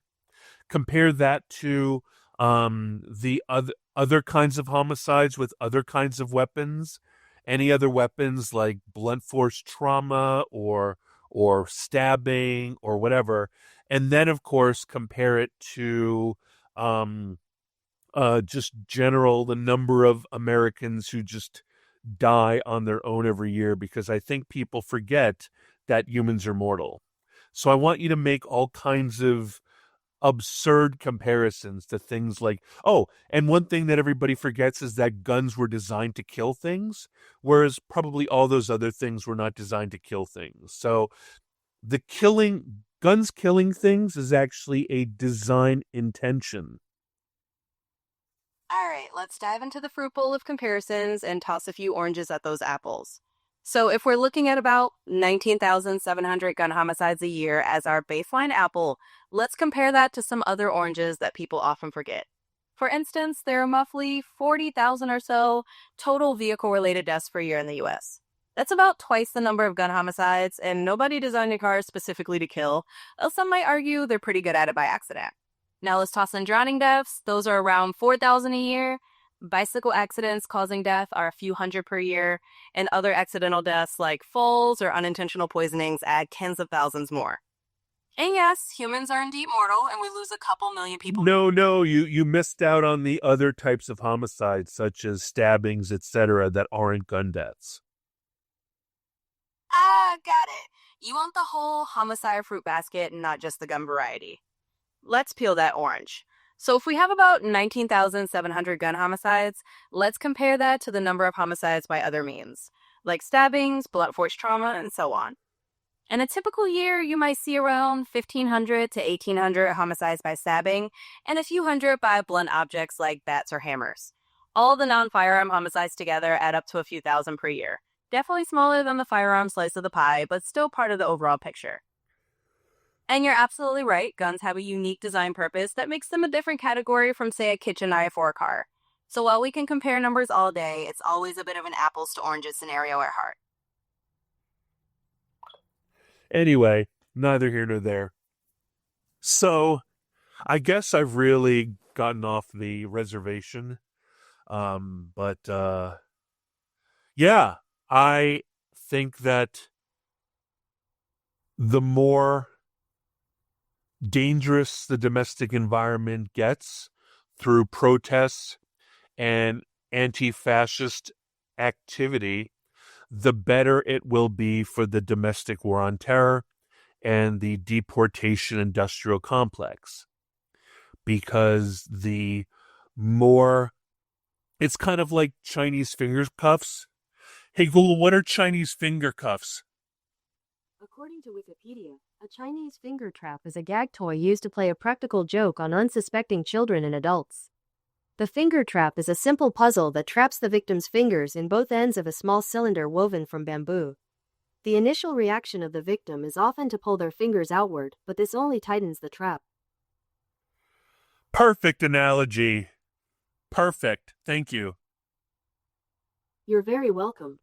Compare that to the other kinds of homicides with other kinds of weapons, any other weapons like blunt force trauma or stabbing or whatever, and then of course compare it to just the number of Americans who just die on their own every year, because I think people forget that humans are mortal. So I want you to make all kinds of absurd comparisons to things like, and one thing that everybody forgets is that guns were designed to kill things, whereas probably all those other things were not designed to kill things. So guns killing things is actually a design intention. All right, let's dive into the fruit bowl of comparisons and toss a few oranges at those apples. So if we're looking at about 19,700 gun homicides a year as our baseline apple, let's compare that to some other oranges that people often forget. For instance, there are roughly 40,000 or so total vehicle-related deaths per year in the U.S. That's about twice the number of gun homicides, and nobody designed a car specifically to kill, though some might argue they're pretty good at it by accident. Now let's toss in drowning deaths. Those are around 4,000 a year. Bicycle accidents causing death are a few hundred per year, and other accidental deaths like falls or unintentional poisonings add tens of thousands more. And yes, humans are indeed mortal, and we lose a couple million people. No, you missed out on the other types of homicides, such as stabbings, etc., that aren't gun deaths. Got it. You want the whole homicide fruit basket and not just the gun variety. Let's peel that orange. So if we have about 19,700 gun homicides, let's compare that to the number of homicides by other means, like stabbings, blunt force trauma, and so on. In a typical year, you might see around 1,500 to 1,800 homicides by stabbing and a few hundred by blunt objects like bats or hammers. All the non-firearm homicides together add up to a few thousand per year. Definitely smaller than the firearm slice of the pie, but still part of the overall picture. And you're absolutely right, guns have a unique design purpose that makes them a different category from, say, a kitchen knife or a car. So while we can compare numbers all day, it's always a bit of an apples to oranges scenario at heart. Anyway, neither here nor there. So, I guess I've really gotten off the reservation. Yeah, I think that the more dangerous the domestic environment gets through protests and anti-fascist activity, the better it will be for the domestic war on terror and the deportation industrial complex. Because the more, it's kind of like Chinese finger cuffs. Hey Google, what are Chinese finger cuffs? According to Wikipedia, a Chinese finger trap is a gag toy used to play a practical joke on unsuspecting children and adults. The finger trap is a simple puzzle that traps the victim's fingers in both ends of a small cylinder woven from bamboo. The initial reaction of the victim is often to pull their fingers outward, but this only tightens the trap. Perfect analogy. Perfect. Thank you. You're very welcome.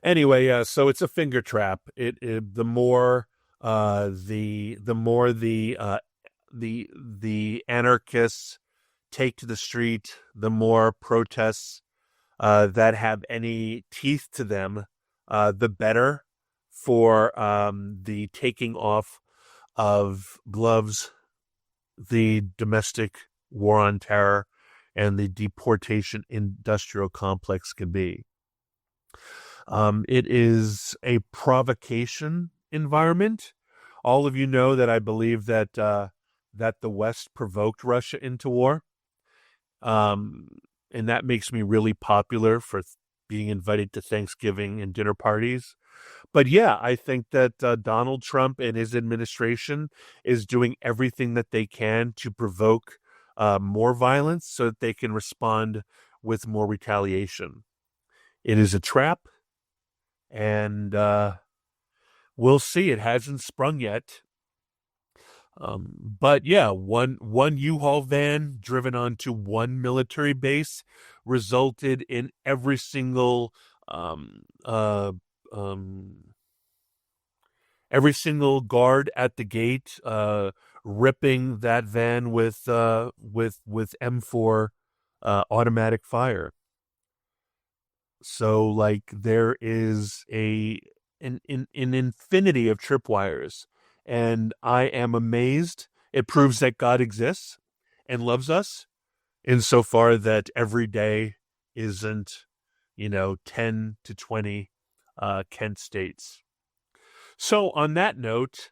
Anyway, so it's a finger trap. The more the anarchists take to the street, the more protests that have any teeth to them, the better for the taking off of gloves, the domestic war on terror, and the deportation industrial complex can be. It is a provocation environment. All of you know that I believe that that the West provoked Russia into war. And that makes me really popular for being invited to Thanksgiving and dinner parties. But yeah, I think that Donald Trump and his administration is doing everything that they can to provoke more violence so that they can respond with more retaliation. It is a trap, and we'll see. It hasn't sprung yet. But yeah, one U-Haul van driven onto one military base resulted in every single guard at the gate ripping that van with M4 automatic fire. So like there is an infinity of tripwires. And I am amazed. It proves that God exists and loves us insofar that every day isn't, 10 to 20 Kent states. So on that note,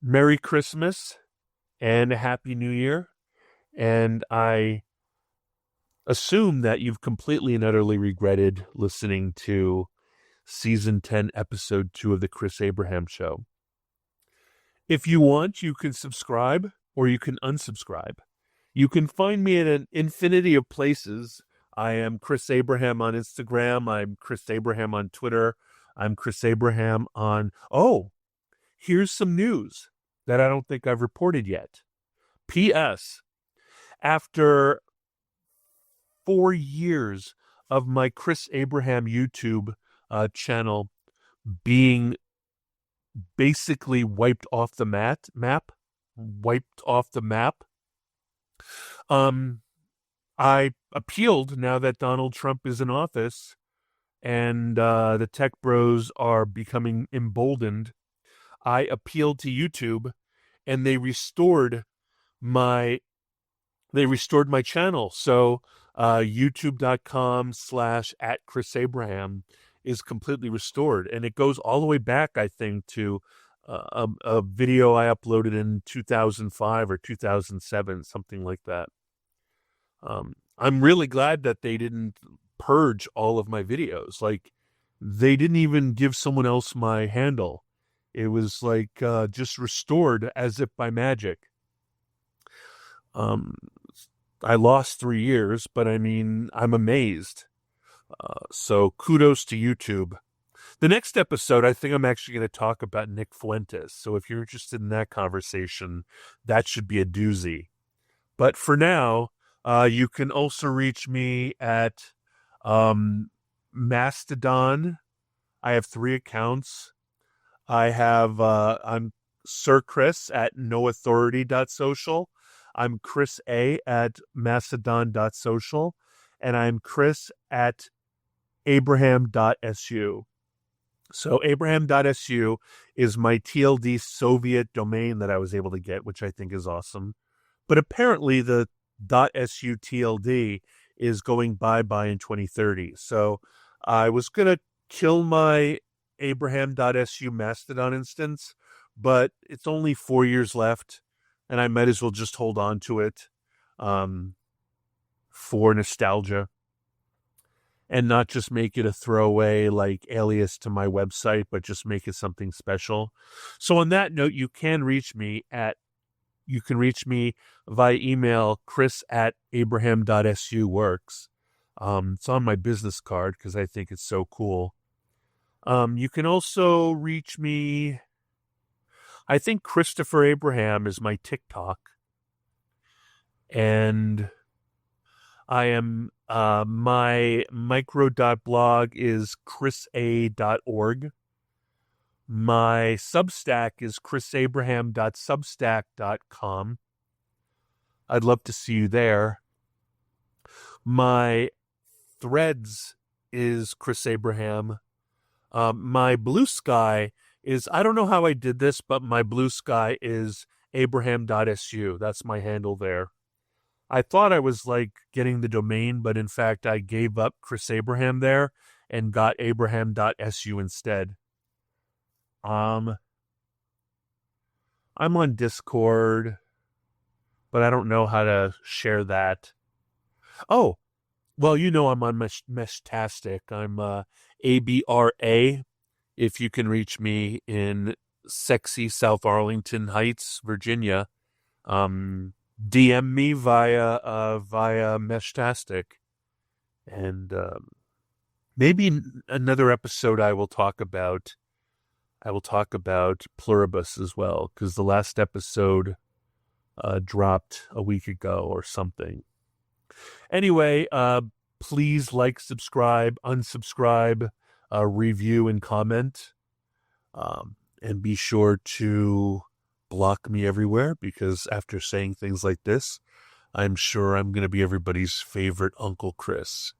Merry Christmas and a Happy New Year. And I assume that you've completely and utterly regretted listening to Season 10, Episode 2 of The Chris Abraham Show. If you want, you can subscribe or you can unsubscribe. You can find me in an infinity of places. I am Chris Abraham on Instagram. I'm Chris Abraham on Twitter. I'm Chris Abraham on... Oh, here's some news that I don't think I've reported yet. P.S. After 4 years of my Chris Abraham YouTube channel being basically wiped off the map. I appealed now that Donald Trump is in office and the tech bros are becoming emboldened. I appealed to YouTube and they restored my channel. So youtube.com/@ChrisAbraham is completely restored. And it goes all the way back, I think, to a video I uploaded in 2005 or 2007, something like that. I'm really glad that they didn't purge all of my videos. Like, they didn't even give someone else my handle. It was like just restored as if by magic. I lost 3 years, but I mean, I'm amazed. So kudos to YouTube. The next episode, I think I'm actually going to talk about Nick Fuentes. So if you're interested in that conversation, that should be a doozy. But for now, you can also reach me at Mastodon. I have 3 accounts. I'm Sir Chris at noauthority.social. I'm Chris A at mastodon.social. And I'm Chris at abraham.su. So abraham.su is my TLD Soviet domain that I was able to get, which I think is awesome. But apparently the .su TLD is going bye-bye in 2030. So I was going to kill my abraham.su Mastodon instance, but it's only 4 years left, and I might as well just hold on to it for nostalgia. And not just make it a throwaway like alias to my website, but just make it something special. So on that note, you can reach me via email, chris@abraham.su works. It's on my business card because I think it's so cool. You can also reach me. I think Christopher Abraham is my TikTok. And I am my micro.blog is chrisa.org. My Substack is chrisabraham.substack.com. I'd love to see you there. My Threads is Chris Abraham. My Blue Sky is, I don't know how I did this, but my Blue Sky is abraham.su. That's my handle there. I thought I was like getting the domain, but in fact I gave up Chris Abraham there and got abraham.su instead. I'm on Discord, but I don't know how to share that. Oh, well, you know I'm on Meshtastic. I'm ABRA. If you can reach me in sexy South Arlington Heights, Virginia, DM me via Meshtastic, and maybe another episode I will talk about Pluribus as well, because the last episode dropped a week ago or something. Anyway, please like, subscribe, unsubscribe, review, and comment, and be sure to block me everywhere, because after saying things like this, I'm sure I'm going to be everybody's favorite Uncle Chris.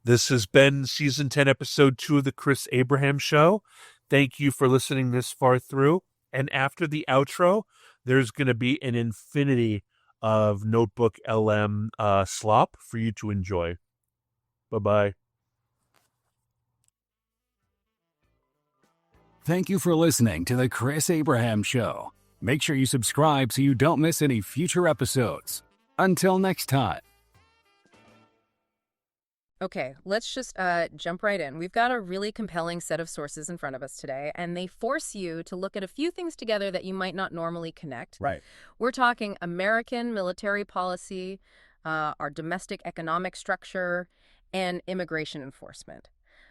This has been Season 10, Episode 2 of The Chris Abraham Show. Thank you for listening this far through. And after the outro, there's going to be an infinity of Notebook LM slop for you to enjoy. Bye-bye. Thank you for listening to The Chris Abraham Show. Make sure you subscribe so you don't miss any future episodes. Until next time. Okay, let's just jump right in. We've got a really compelling set of sources in front of us today, and they force you to look at a few things together that you might not normally connect. Right. We're talking American military policy, our domestic economic structure, and immigration enforcement.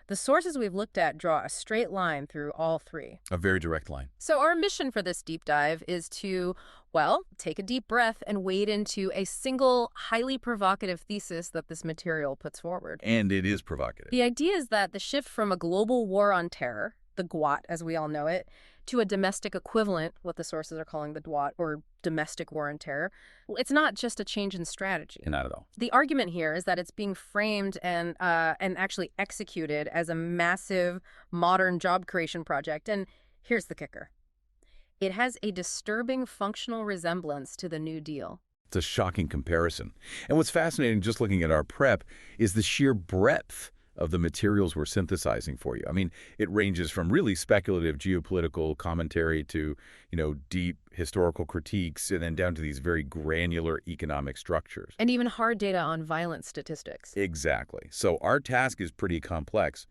The sources we've looked at draw a straight line through all three. A very direct line. So our mission for this deep dive is to, well, take a deep breath and wade into a single, highly provocative thesis that this material puts forward. And it is provocative. The idea is that the shift from a global war on terror, the DWOT as we all know it, to a domestic equivalent, what the sources are calling the DWOT, or domestic war on terror, it's not just a change in strategy. Not at all. The argument here is that it's being framed and actually executed as a massive modern job creation project. And here's the kicker. It has a disturbing functional resemblance to the New Deal. It's a shocking comparison. And what's fascinating, just looking at our prep, is the sheer breadth of the materials we're synthesizing for you. I mean, it ranges from really speculative geopolitical commentary to, deep historical critiques, and then down to these very granular economic structures. And even hard data on violence statistics. Exactly. So our task is pretty complex.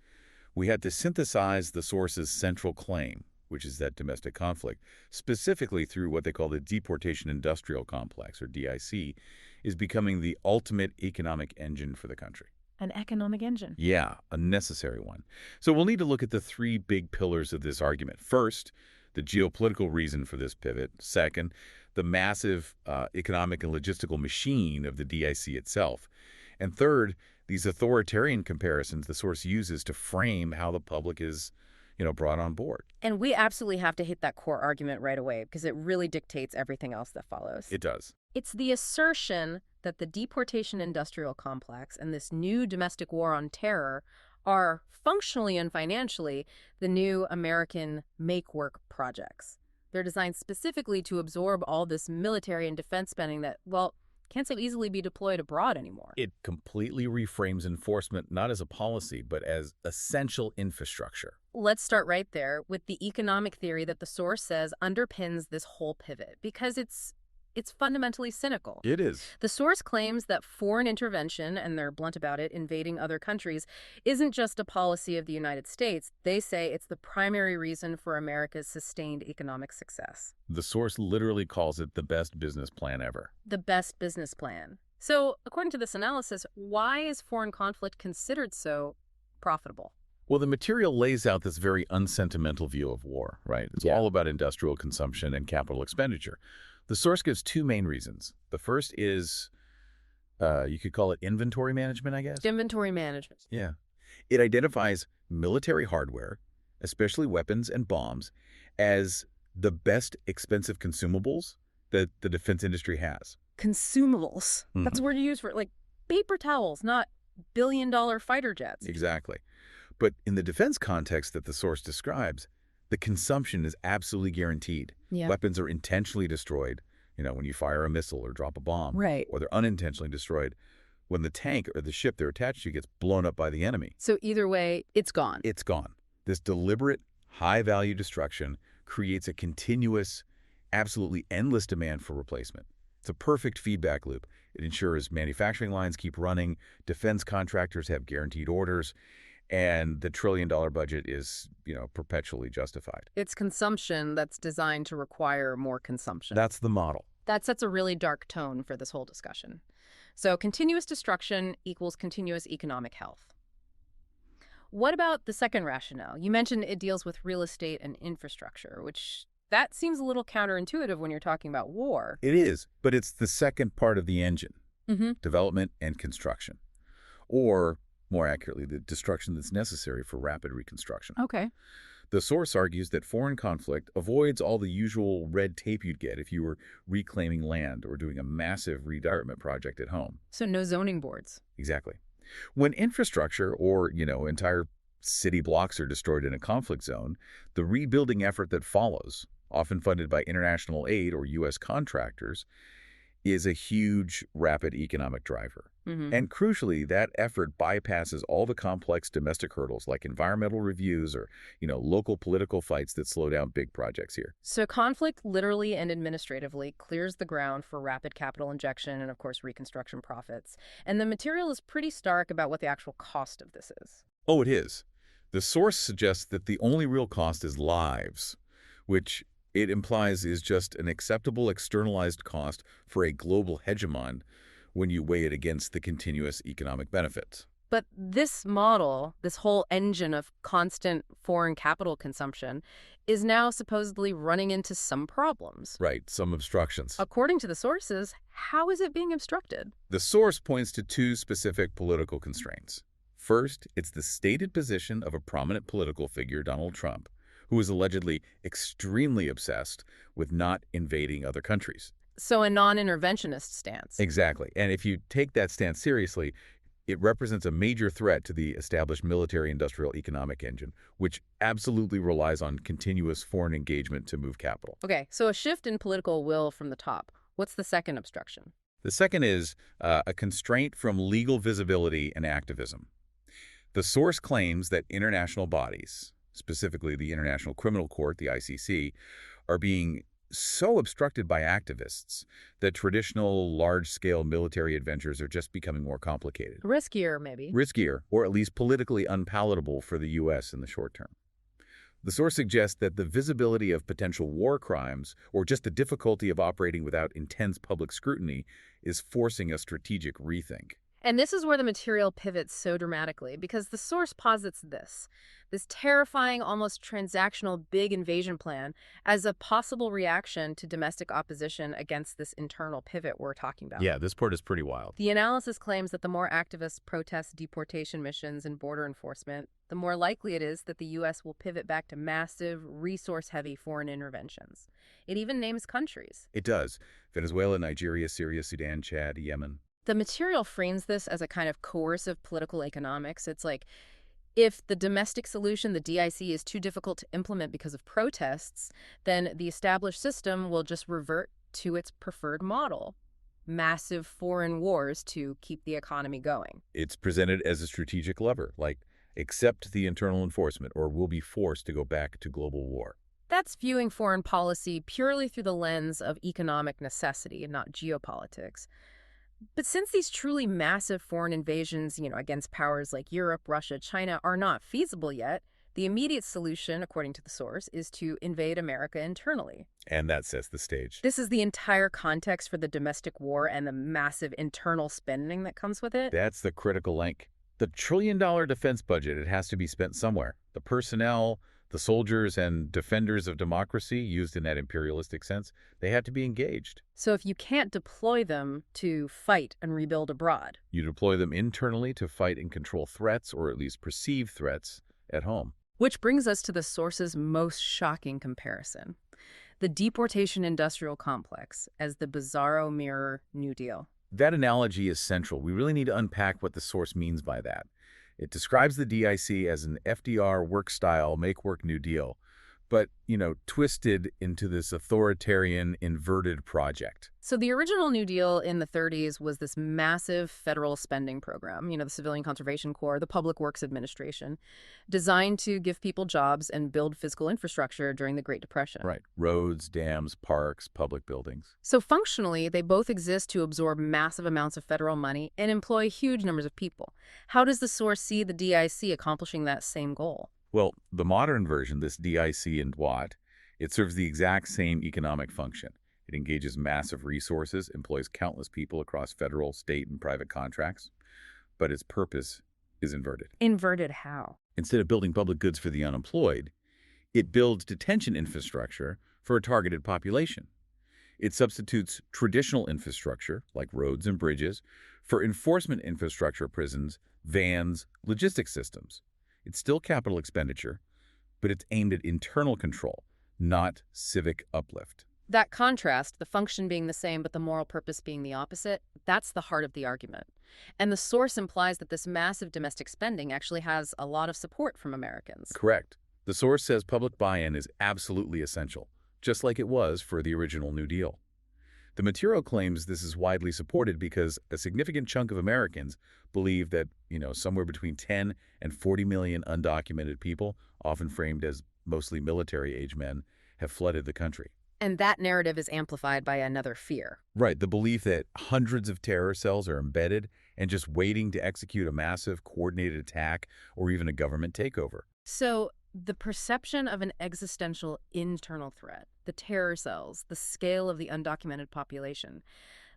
We had to synthesize the source's central claim, which is that domestic conflict, specifically through what they call the Deportation Industrial Complex, or DIC, is becoming the ultimate economic engine for the country. An economic engine. Yeah, a necessary one. So we'll need to look at the three big pillars of this argument. First, the geopolitical reason for this pivot. Second, the massive economic and logistical machine of the DIC itself. And third, these authoritarian comparisons the source uses to frame how the public is, brought on board. And we absolutely have to hit that core argument right away because it really dictates everything else that follows. It does. It's the assertion that the deportation industrial complex and this new domestic war on terror are functionally and financially the new American make-work projects. They're designed specifically to absorb all this military and defense spending that, can't so easily be deployed abroad anymore. It completely reframes enforcement not as a policy, but as essential infrastructure. Let's start right there with the economic theory that the source says underpins this whole pivot, because it's fundamentally cynical. It is. The source claims that foreign intervention, and they're blunt about it, invading other countries, isn't just a policy of the United States. They say it's the primary reason for America's sustained economic success. The source literally calls it the best business plan ever. The best business plan. So, according to this analysis, why is foreign conflict considered so profitable? Well, the material lays out this very unsentimental view of war, right? It's all about industrial consumption and capital expenditure. The source gives two main reasons. The first is, you could call it inventory management, I guess. Inventory management. Yeah. It identifies military hardware, especially weapons and bombs, as the best expensive consumables that the defense industry has. Consumables. Mhm. That's a word you use for like paper towels, not billion-dollar fighter jets. Exactly. But in the defense context that the source describes, the consumption is absolutely guaranteed. Yeah. Weapons are intentionally destroyed, when you fire a missile or drop a bomb. Right. Or they're unintentionally destroyed when the tank or the ship they're attached to gets blown up by the enemy. So either way, it's gone. It's gone. This deliberate, high-value destruction creates a continuous, absolutely endless demand for replacement. It's a perfect feedback loop. It ensures manufacturing lines keep running, defense contractors have guaranteed orders, and the trillion-dollar budget is, perpetually justified. It's consumption that's designed to require more consumption. That's the model. That sets a really dark tone for this whole discussion. So continuous destruction equals continuous economic health. What about the second rationale? You mentioned it deals with real estate and infrastructure, which that seems a little counterintuitive when you're talking about war. It is, but it's the second part of the engine, Mm-hmm. development and construction. Or, more accurately, the destruction that's necessary for rapid reconstruction. Okay. The source argues that foreign conflict avoids all the usual red tape you'd get if you were reclaiming land or doing a massive redevelopment project at home. So no zoning boards. Exactly. When infrastructure or, entire city blocks are destroyed in a conflict zone, the rebuilding effort that follows, often funded by international aid or U.S. contractors, is a huge, rapid economic driver. Mm-hmm. And crucially, that effort bypasses all the complex domestic hurdles like environmental reviews or, local political fights that slow down big projects here. So conflict literally and administratively clears the ground for rapid capital injection and, of course, reconstruction profits. And the material is pretty stark about what the actual cost of this is. Oh, it is. The source suggests that the only real cost is lives, which it implies is just an acceptable externalized cost for a global hegemon when you weigh it against the continuous economic benefits. But this model, this whole engine of constant foreign capital consumption, is now supposedly running into some problems. Right, some obstructions. According to the sources, how is it being obstructed? The source points to two specific political constraints. First, it's the stated position of a prominent political figure, Donald Trump, who is allegedly extremely obsessed with not invading other countries. So a non-interventionist stance. Exactly. And if you take that stance seriously, it represents a major threat to the established military-industrial economic engine, which absolutely relies on continuous foreign engagement to move capital. Okay, so a shift in political will from the top. What's the second obstruction? The second is a constraint from legal visibility and activism. The source claims that international bodies, specifically the International Criminal Court, the ICC, are being so obstructed by activists that traditional large-scale military adventures are just becoming more complicated. Riskier, maybe. Riskier, or at least politically unpalatable for the U.S. in the short term. The source suggests that the visibility of potential war crimes, or just the difficulty of operating without intense public scrutiny, is forcing a strategic rethink. And this is where the material pivots so dramatically, because the source posits this terrifying, almost transactional big invasion plan as a possible reaction to domestic opposition against this internal pivot we're talking about. Yeah, this part is pretty wild. The analysis claims that the more activists protest deportation missions and border enforcement, the more likely it is that the U.S. will pivot back to massive, resource-heavy foreign interventions. It even names countries. It does. Venezuela, Nigeria, Syria, Sudan, Chad, Yemen. The material frames this as a kind of coercive political economics. It's like, if the domestic solution, the DIC, is too difficult to implement because of protests, then the established system will just revert to its preferred model. Massive foreign wars to keep the economy going. It's presented as a strategic lever, like accept the internal enforcement or we'll be forced to go back to global war. That's viewing foreign policy purely through the lens of economic necessity and not geopolitics. But since these truly massive foreign invasions, against powers like Europe, Russia, China are not feasible yet, the immediate solution, according to the source, is to invade America internally. And that sets the stage. This is the entire context for the domestic war and the massive internal spending that comes with it. That's the critical link. The trillion-dollar defense budget, it has to be spent somewhere. The personnel, the soldiers and defenders of democracy, used in that imperialistic sense, they have to be engaged. So if you can't deploy them to fight and rebuild abroad, you deploy them internally to fight and control threats, or at least perceived threats, at home. Which brings us to the source's most shocking comparison. The deportation industrial complex as the bizarro mirror New Deal. That analogy is central. We really need to unpack what the source means by that. It describes the DIC as an FDR work-style, make-work New Deal, but, twisted into this authoritarian, inverted project. So the original New Deal in the 30s was this massive federal spending program, the Civilian Conservation Corps, the Public Works Administration, designed to give people jobs and build physical infrastructure during the Great Depression. Right. Roads, dams, parks, public buildings. So functionally, they both exist to absorb massive amounts of federal money and employ huge numbers of people. How does the source see the DIC accomplishing that same goal? Well, the modern version, this DIC and DWOT, it serves the exact same economic function. It engages massive resources, employs countless people across federal, state, and private contracts, but its purpose is inverted. Inverted how? Instead of building public goods for the unemployed, it builds detention infrastructure for a targeted population. It substitutes traditional infrastructure, like roads and bridges, for enforcement infrastructure, prisons, vans, logistics systems. It's still capital expenditure, but it's aimed at internal control, not civic uplift. That contrast, the function being the same but the moral purpose being the opposite, that's the heart of the argument. And the source implies that this massive domestic spending actually has a lot of support from Americans. Correct. The source says public buy-in is absolutely essential, just like it was for the original New Deal. The material claims this is widely supported because a significant chunk of Americans believe that, somewhere between 10 and 40 million undocumented people, often framed as mostly military-age men, have flooded the country. And that narrative is amplified by another fear. Right, the belief that hundreds of terror cells are embedded and just waiting to execute a massive coordinated attack or even a government takeover. So the perception of an existential internal threat, the terror cells, the scale of the undocumented population,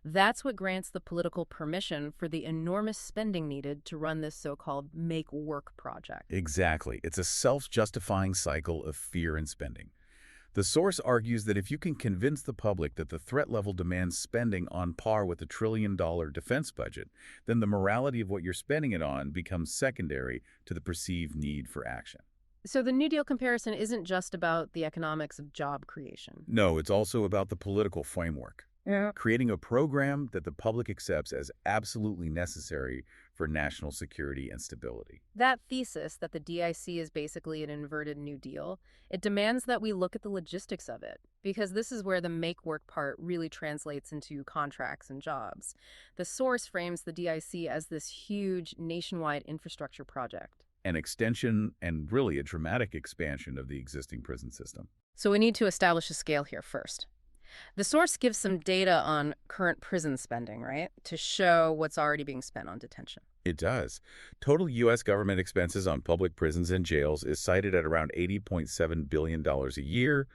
that's what grants the political permission for the enormous spending needed to run this so-called make-work project. Exactly. It's a self-justifying cycle of fear and spending. The source argues that if you can convince the public that the threat level demands spending on par with a $1 trillion defense budget, then the morality of what you're spending it on becomes secondary to the perceived need for action. So the New Deal comparison isn't just about the economics of job creation. No, it's also about the political framework. Yeah. Creating a program that the public accepts as absolutely necessary for national security and stability. That thesis that the DIC is basically an inverted New Deal, it demands that we look at the logistics of it, because this is where the make-work part really translates into contracts and jobs. The source frames the DIC as this huge nationwide infrastructure project. an extension and really a dramatic expansion of the existing prison system. So we need to establish a scale here first. The source gives some data on current prison spending, right, to show what's already being spent on detention. It does. Total U.S. government expenses on public prisons and jails is cited at around $80.7 billion a year.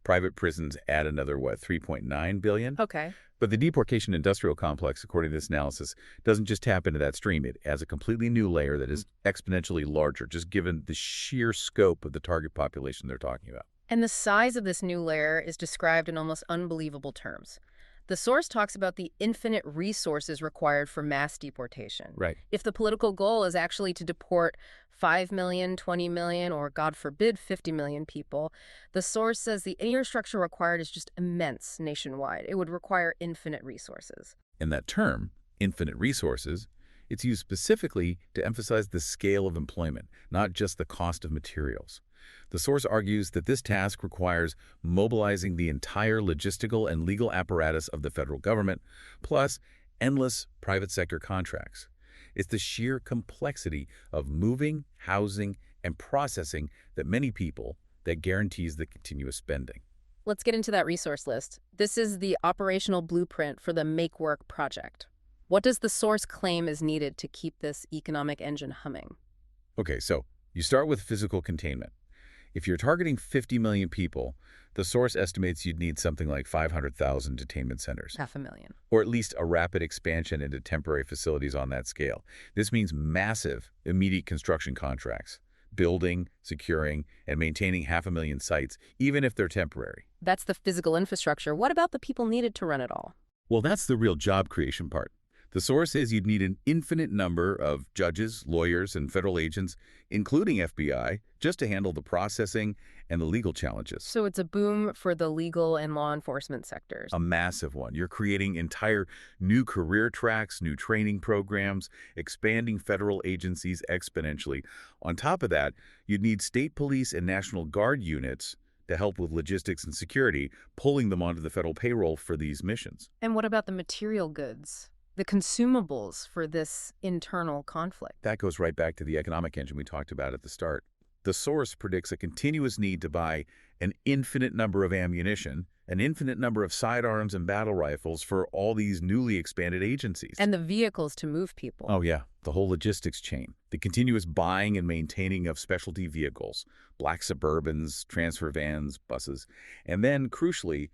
Private prisons add another, $3.9 billion? Okay. But the deportation industrial complex, according to this analysis, doesn't just tap into that stream. It adds a completely new layer that is exponentially larger, just given the sheer scope of the target population they're talking about. And the size of this new layer is described in almost unbelievable terms. The source talks about the infinite resources required for mass deportation. Right. If the political goal is actually to deport 5 million, 20 million, or God forbid 50 million people, the source says the infrastructure required is just immense nationwide. It would require infinite resources. And that term, infinite resources, it's used specifically to emphasize the scale of employment, not just the cost of materials. The source argues that this task requires mobilizing the entire logistical and legal apparatus of the federal government, plus endless private sector contracts. It's the sheer complexity of moving, housing, and processing that many people that guarantees the continuous spending. Let's get into that resource list. This is the operational blueprint for the Make Work project. What does the source claim is needed to keep this economic engine humming? Okay, so you start with physical containment. If you're targeting 50 million people, the source estimates you'd need something like 500,000 detainment centers. 500,000. Or at least a rapid expansion into temporary facilities on that scale. This means massive, immediate construction contracts, building, securing, and maintaining 500,000 sites, even if they're temporary. That's the physical infrastructure. What about the people needed to run it all? Well, that's the real job creation part. The source says you'd need an infinite number of judges, lawyers, and federal agents, including FBI, just to handle the processing and the legal challenges. So it's a boom for the legal and law enforcement sectors. A massive one. You're creating entire new career tracks, new training programs, expanding federal agencies exponentially. On top of that, you'd need state police and National Guard units to help with logistics and security, pulling them onto the federal payroll for these missions. And what about the material goods? The consumables for this internal conflict? That goes right back to the economic engine we talked about at the start. The source predicts a continuous need to buy an infinite number of ammunition, an infinite number of sidearms and battle rifles for all these newly expanded agencies. And the vehicles to move people. Oh yeah, the whole logistics chain. The continuous buying and maintaining of specialty vehicles, black Suburbans, transfer vans, buses, and then, crucially,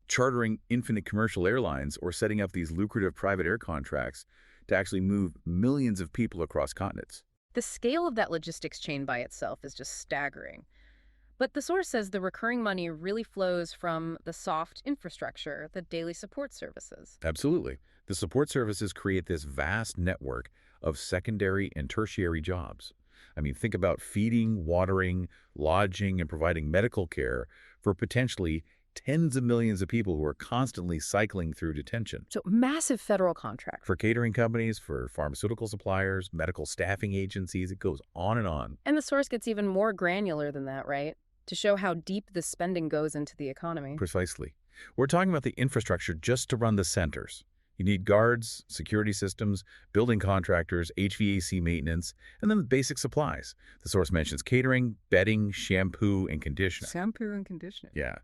chartering infinite commercial airlines or setting up these lucrative private air contracts to actually move millions of people across continents. The scale of that logistics chain by itself is just staggering. But the source says the recurring money really flows from the soft infrastructure, the daily support services. Absolutely. The support services create this vast network of secondary and tertiary jobs. I mean, think about feeding, watering, lodging, and providing medical care for potentially tens of millions of people who are constantly cycling through detention. So massive federal contract. For catering companies, for pharmaceutical suppliers, medical staffing agencies, it goes on and on. And the source gets even more granular than that, right? To show how deep the spending goes into the economy. Precisely. We're talking about the infrastructure just to run the centers. You need guards, security systems, building contractors, HVAC maintenance, and then the basic supplies. The source mentions catering, bedding, shampoo, and conditioner. Shampoo and conditioner. Yeah.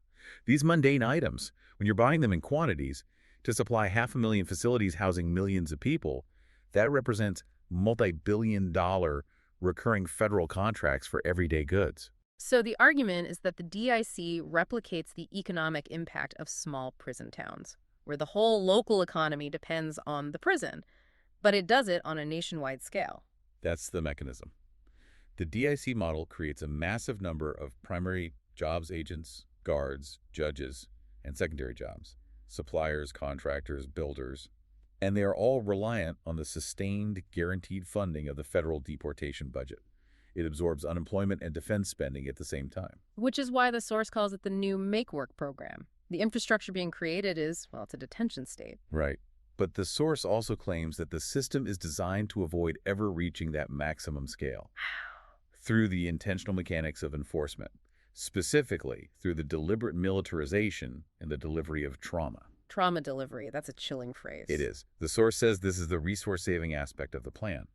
These mundane items, when you're buying them in quantities to supply 500,000 facilities housing millions of people, that represents multi-billion-dollar recurring federal contracts for everyday goods. So the argument is that the DIC replicates the economic impact of small prison towns, where the whole local economy depends on the prison, but it does it on a nationwide scale. That's the mechanism. The DIC model creates a massive number of primary jobs agents, guards, judges, and secondary jobs, suppliers, contractors, builders, and they are all reliant on the sustained, guaranteed funding of the federal deportation budget. It absorbs unemployment and defense spending at the same time. Which is why the source calls it the new Make Work program. The infrastructure being created is, well, it's a detention state. Right. But the source also claims that the system is designed to avoid ever reaching that maximum scale through the intentional mechanics of enforcement. Specifically through the deliberate militarization and the delivery of trauma. Trauma delivery, that's a chilling phrase. It is. The source says this is the resource-saving aspect of the plan.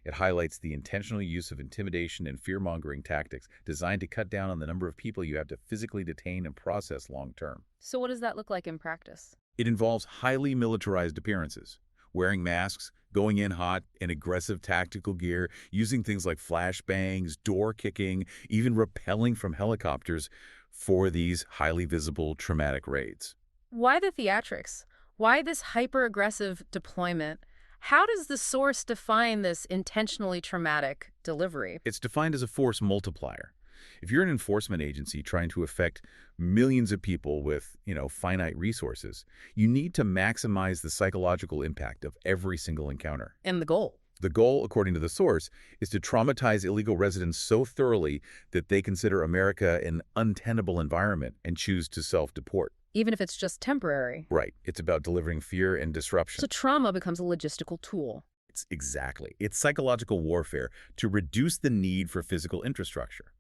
It highlights the intentional use of intimidation and fear-mongering tactics designed to cut down on the number of people you have to physically detain and process long-term. So what does that look like in practice? It involves highly militarized appearances, wearing masks, going in hot in aggressive tactical gear, using things like flashbangs, door kicking, even rappelling from helicopters for these highly visible traumatic raids. Why the theatrics? Why this hyper-aggressive deployment? How does the source define this intentionally traumatic delivery? It's defined as a force multiplier. If you're an enforcement agency trying to affect millions of people with, finite resources, you need to maximize the psychological impact of every single encounter. And the goal? The goal, according to the source, is to traumatize illegal residents so thoroughly that they consider America an untenable environment and choose to self-deport. Even if it's just temporary. Right. It's about delivering fear and disruption. So trauma becomes a logistical tool. It's psychological warfare to reduce the need for physical infrastructure.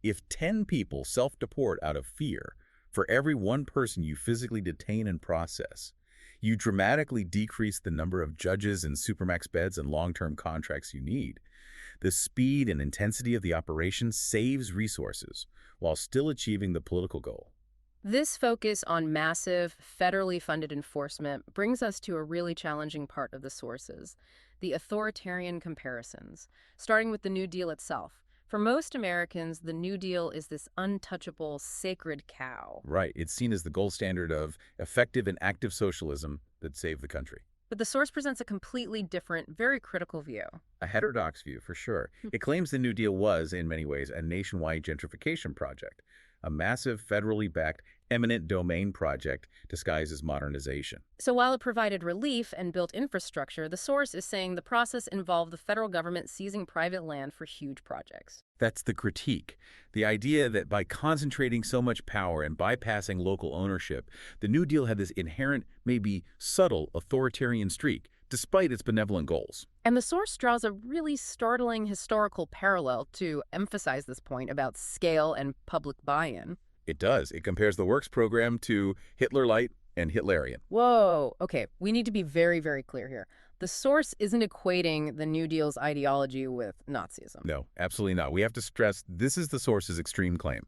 If 10 people self-deport out of fear, for every one person you physically detain and process, you dramatically decrease the number of judges and supermax beds and long-term contracts you need. The speed and intensity of the operation saves resources while still achieving the political goal. This focus on massive, federally funded enforcement brings us to a really challenging part of the sources, the authoritarian comparisons, starting with the New Deal itself. For most Americans, the New Deal is this untouchable, sacred cow. Right. It's seen as the gold standard of effective and active socialism that saved the country. But the source presents a completely different, very critical view. A heterodox view, for sure. It claims the New Deal was, in many ways, a nationwide gentrification project, a massive, federally backed, eminent domain project disguised as modernization. So while it provided relief and built infrastructure, the source is saying the process involved the federal government seizing private land for huge projects. That's the critique. The idea that by concentrating so much power and bypassing local ownership, the New Deal had this inherent, maybe subtle, authoritarian streak, despite its benevolent goals. And the source draws a really startling historical parallel to emphasize this point about scale and public buy-in. It does. It compares the Works program to Hitler Light and Hitlerian. Whoa. Okay, we need to be very, very clear here. The source isn't equating the New Deal's ideology with Nazism. No, absolutely not. We have to stress this is the source's extreme claim.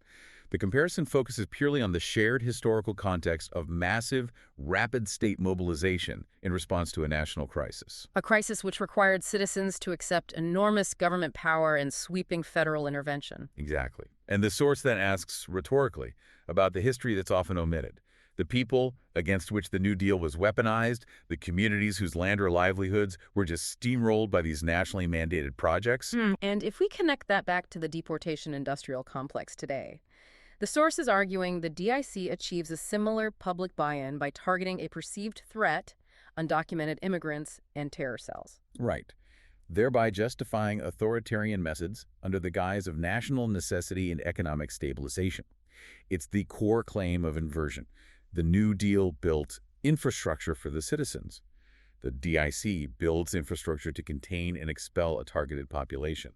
The comparison focuses purely on the shared historical context of massive, rapid state mobilization in response to a national crisis. A crisis which required citizens to accept enormous government power and sweeping federal intervention. Exactly. And the source then asks rhetorically about the history that's often omitted. The people against which the New Deal was weaponized, the communities whose land or livelihoods were just steamrolled by these nationally mandated projects. And if we connect that back to the deportation industrial complex today, the source is arguing the DIC achieves a similar public buy-in by targeting a perceived threat, undocumented immigrants, and terror cells. Right. Thereby justifying authoritarian methods under the guise of national necessity and economic stabilization. It's the core claim of inversion. The New Deal built infrastructure for the citizens. The DIC builds infrastructure to contain and expel a targeted population.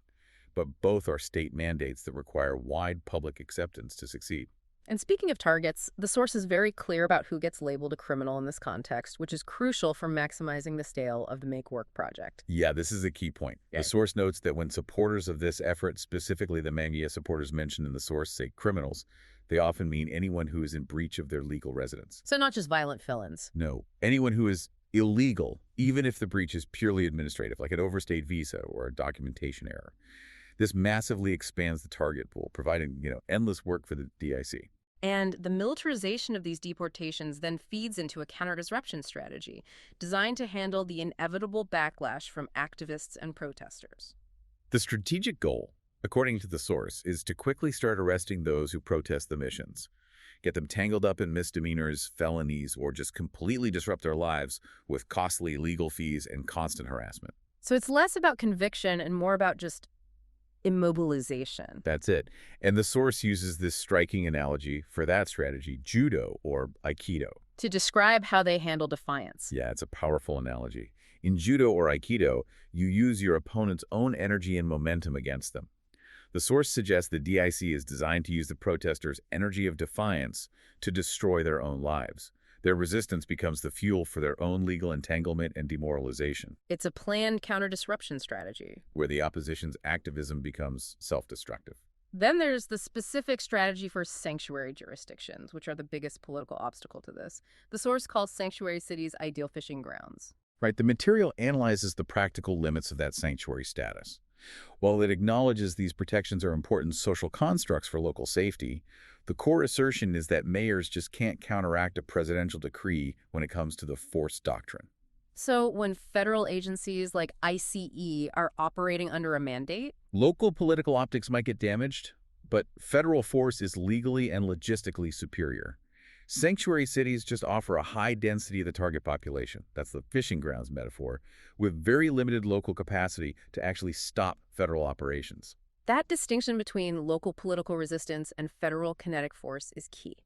But both are state mandates that require wide public acceptance to succeed. And speaking of targets, the source is very clear about who gets labeled a criminal in this context, which is crucial for maximizing the scale of the Make Work project. Yeah, this is a key point. The source notes that when supporters of this effort, specifically the Mangia supporters mentioned in the source, say criminals, they often mean anyone who is in breach of their legal residence. So not just violent felons. No, anyone who is illegal, even if the breach is purely administrative, like an overstayed visa or a documentation error. This massively expands the target pool, providing, endless work for the DIC. And the militarization of these deportations then feeds into a counter-disruption strategy designed to handle the inevitable backlash from activists and protesters. The strategic goal, according to the source, is to quickly start arresting those who protest the missions, get them tangled up in misdemeanors, felonies, or just completely disrupt their lives with costly legal fees and constant harassment. So it's less about conviction and more about just immobilization. That's it. And the source uses this striking analogy for that strategy, judo or aikido. To describe how they handle defiance. Yeah, it's a powerful analogy. In judo or aikido, you use your opponent's own energy and momentum against them. The source suggests the DIC is designed to use the protesters' energy of defiance to destroy their own lives. Their resistance becomes the fuel for their own legal entanglement and demoralization, It's a planned counter-disruption strategy. where the opposition's activism becomes self-destructive. Then there's the specific strategy for sanctuary jurisdictions, which are the biggest political obstacle to this. The source calls sanctuary cities ideal fishing grounds. Right, the material analyzes the practical limits of that sanctuary status. While it acknowledges these protections are important social constructs for local safety, the core assertion is that mayors just can't counteract a presidential decree when it comes to the force doctrine. So when federal agencies like ICE are operating under a mandate, Local political optics might get damaged, but federal force is legally and logistically superior. Sanctuary cities just offer a high density of the target population, that's the fishing grounds metaphor, with very limited local capacity to actually stop federal operations. that distinction between local political resistance and federal kinetic force is key.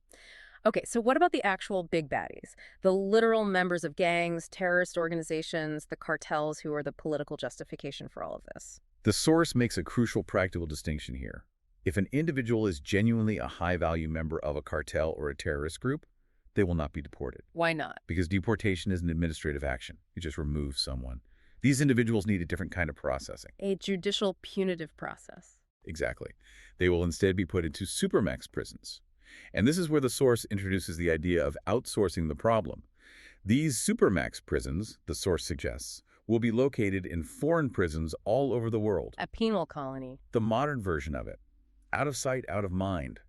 Okay, so what about the actual big baddies? The literal members of gangs, terrorist organizations, the cartels who are the political justification for all of this? The source makes a crucial practical distinction here. If an individual is genuinely a high-value member of a cartel or a terrorist group, they will not be deported. Why not? Because deportation is an administrative action. You just remove someone. These individuals need a different kind of processing. A judicial punitive process. Exactly. They will instead be put into supermax prisons. And this is where the source introduces the idea of outsourcing the problem. These supermax prisons, the source suggests, will be located in foreign prisons all over the world. A penal colony. The modern version of it. Out of sight, out of mind.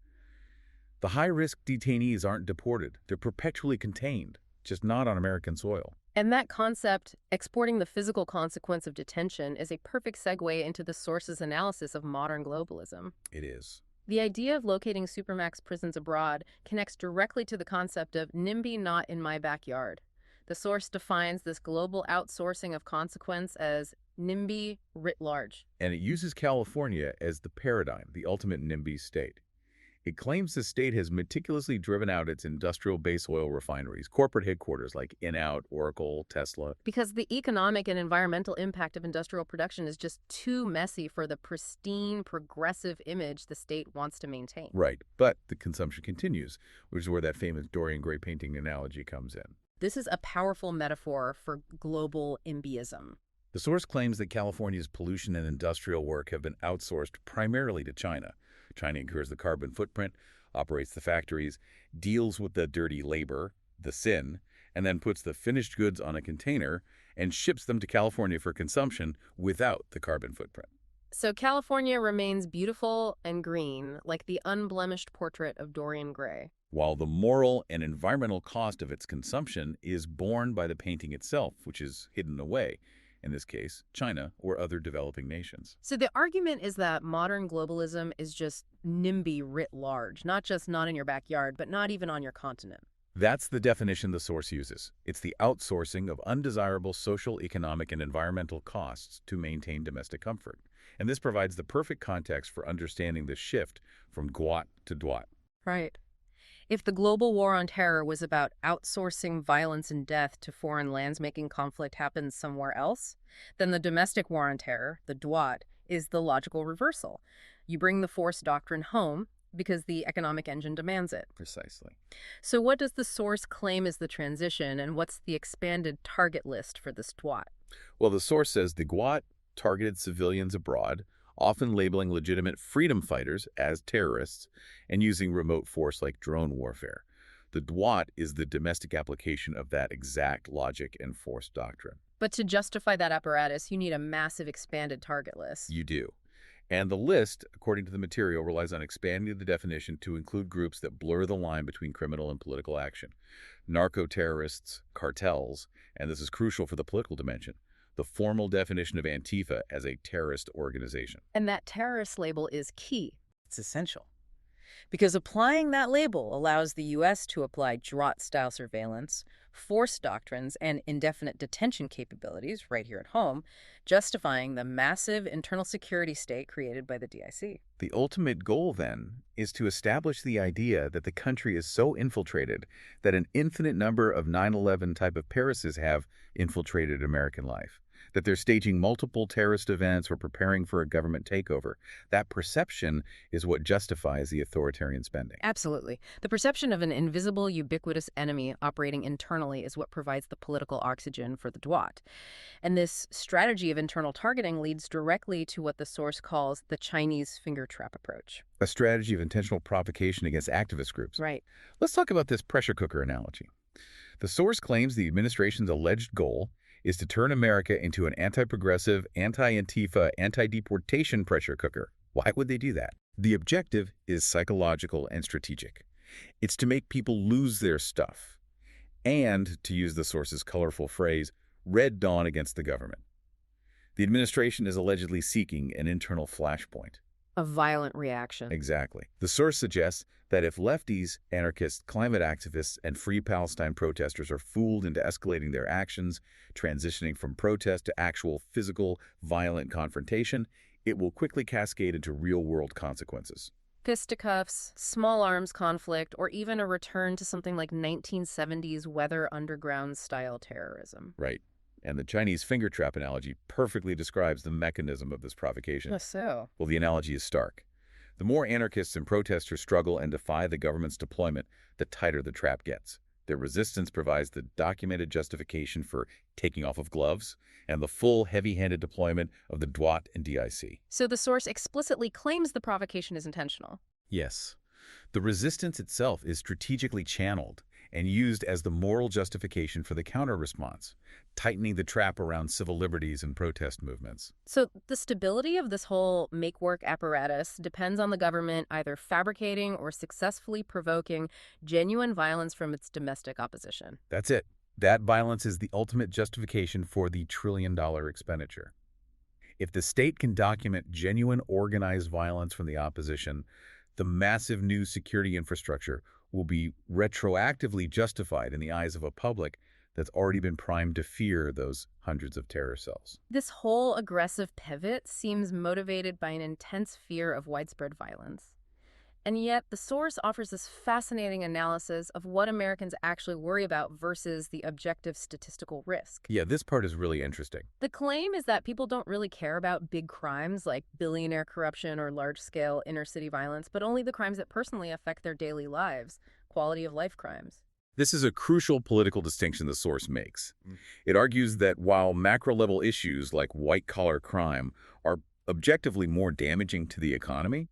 The high-risk detainees aren't deported. They're perpetually contained, just not on American soil. And that concept, exporting the physical consequence of detention, is a perfect segue into the source's analysis of modern globalism. It is. The idea of locating supermax prisons abroad connects directly to the concept of NIMBY not in my backyard. The source defines this global outsourcing of consequence as NIMBY writ large. And it uses California as the paradigm, the ultimate NIMBY state. It claims the state has meticulously driven out its industrial base oil refineries, corporate headquarters like In-N-Out, Oracle, Tesla. Because the economic and environmental impact of industrial production is just too messy for the pristine, progressive image the state wants to maintain. Right, but the consumption continues, which is where that famous Dorian Gray painting analogy comes in. This is a powerful metaphor for global NIMBYism. The source claims that California's pollution and industrial work have been outsourced primarily to China. China incurs the carbon footprint, operates the factories, deals with the dirty labor, the sin, and then puts the finished goods on a container and ships them to California for consumption without the carbon footprint. So California remains beautiful and green, like the unblemished portrait of Dorian Gray. While the moral and environmental cost of its consumption is borne by the painting itself, which is hidden away, in this case, China or other developing nations. So the argument is that modern globalism is just NIMBY writ large, not just not in your backyard, but not even on your continent. That's the definition the source uses. It's the outsourcing of undesirable social, economic, and environmental costs to maintain domestic comfort. And this provides the perfect context for understanding the shift from DWOT to DWOT. Right. If the global war on terror was about outsourcing violence and death to foreign lands making conflict happen somewhere else, then the domestic war on terror, the DWOT, is the logical reversal. You bring the force doctrine home because the economic engine demands it. Precisely. So what does the source claim is the transition, and what's the expanded target list for this DWOT? Well, the source says the DWOT targeted civilians abroad, often labeling legitimate freedom fighters as terrorists and using remote force like drone warfare. The DWOT is the domestic application of that exact logic and force doctrine. But to justify that apparatus, you need a massive expanded target list. You do. And the list, according to the material, relies on expanding the definition to include groups that blur the line between criminal and political action. Narco-terrorists, cartels, and this is crucial for the political dimension, the formal definition of Antifa as a terrorist organization. And that terrorist label is key. It's essential. Because applying that label allows the U.S. to apply DWOT-style surveillance, force doctrines, and indefinite detention capabilities right here at home, justifying the massive internal security state created by the DIC. The ultimate goal, then, is to establish the idea that the country is so infiltrated that an infinite number of 9/11 type of Parises have infiltrated American life. that they're staging multiple terrorist events or preparing for a government takeover. That perception is what justifies the authoritarian spending. Absolutely. The perception of an invisible, ubiquitous enemy operating internally is what provides the political oxygen for the DWOT. And this strategy of internal targeting leads directly to what the source calls the Chinese finger trap approach. A strategy of intentional provocation against activist groups. Right. Let's talk about this pressure cooker analogy. The source claims the administration's alleged goal is to turn America into an anti-progressive, anti-Antifa, anti-deportation pressure cooker. Why would they do that? The objective is psychological and strategic. It's to make people lose their stuff and, to use the source's colorful phrase, red dawn against the government. The administration is allegedly seeking an internal flashpoint. A violent reaction. Exactly. The source suggests that if lefties, anarchists, climate activists, and Free Palestine protesters are fooled into escalating their actions, transitioning from protest to actual physical, violent confrontation, it will quickly cascade into real-world consequences. Fisticuffs, small arms conflict, or even a return to something like 1970s weather underground-style terrorism. Right. And the Chinese finger trap analogy perfectly describes the mechanism of this provocation. How so? Well, the analogy is stark. The more anarchists and protesters struggle and defy the government's deployment, the tighter the trap gets. Their resistance provides the documented justification for taking off of gloves and the full heavy-handed deployment of the DWOT and DIC. So the source explicitly claims the provocation is intentional. Yes. The resistance itself is strategically channeled and used as the moral justification for the counter-response, tightening the trap around civil liberties and protest movements. So the stability of this whole make-work apparatus depends on the government either fabricating or successfully provoking genuine violence from its domestic opposition. That's it. That violence is the ultimate justification for the trillion-dollar expenditure. If the state can document genuine organized violence from the opposition, the massive new security infrastructure will be retroactively justified in the eyes of a public that's already been primed to fear those hundreds of terror cells. This whole aggressive pivot seems motivated by an intense fear of widespread violence. And yet, the source offers this fascinating analysis of what Americans actually worry about versus the objective statistical risk. Yeah, this part is really interesting. The claim is that people don't really care about big crimes like billionaire corruption or large-scale inner-city violence, but only the crimes that personally affect their daily lives, quality of life crimes. This is a crucial political distinction the source makes. It argues that while macro-level issues like white-collar crime are objectively more damaging to the economy,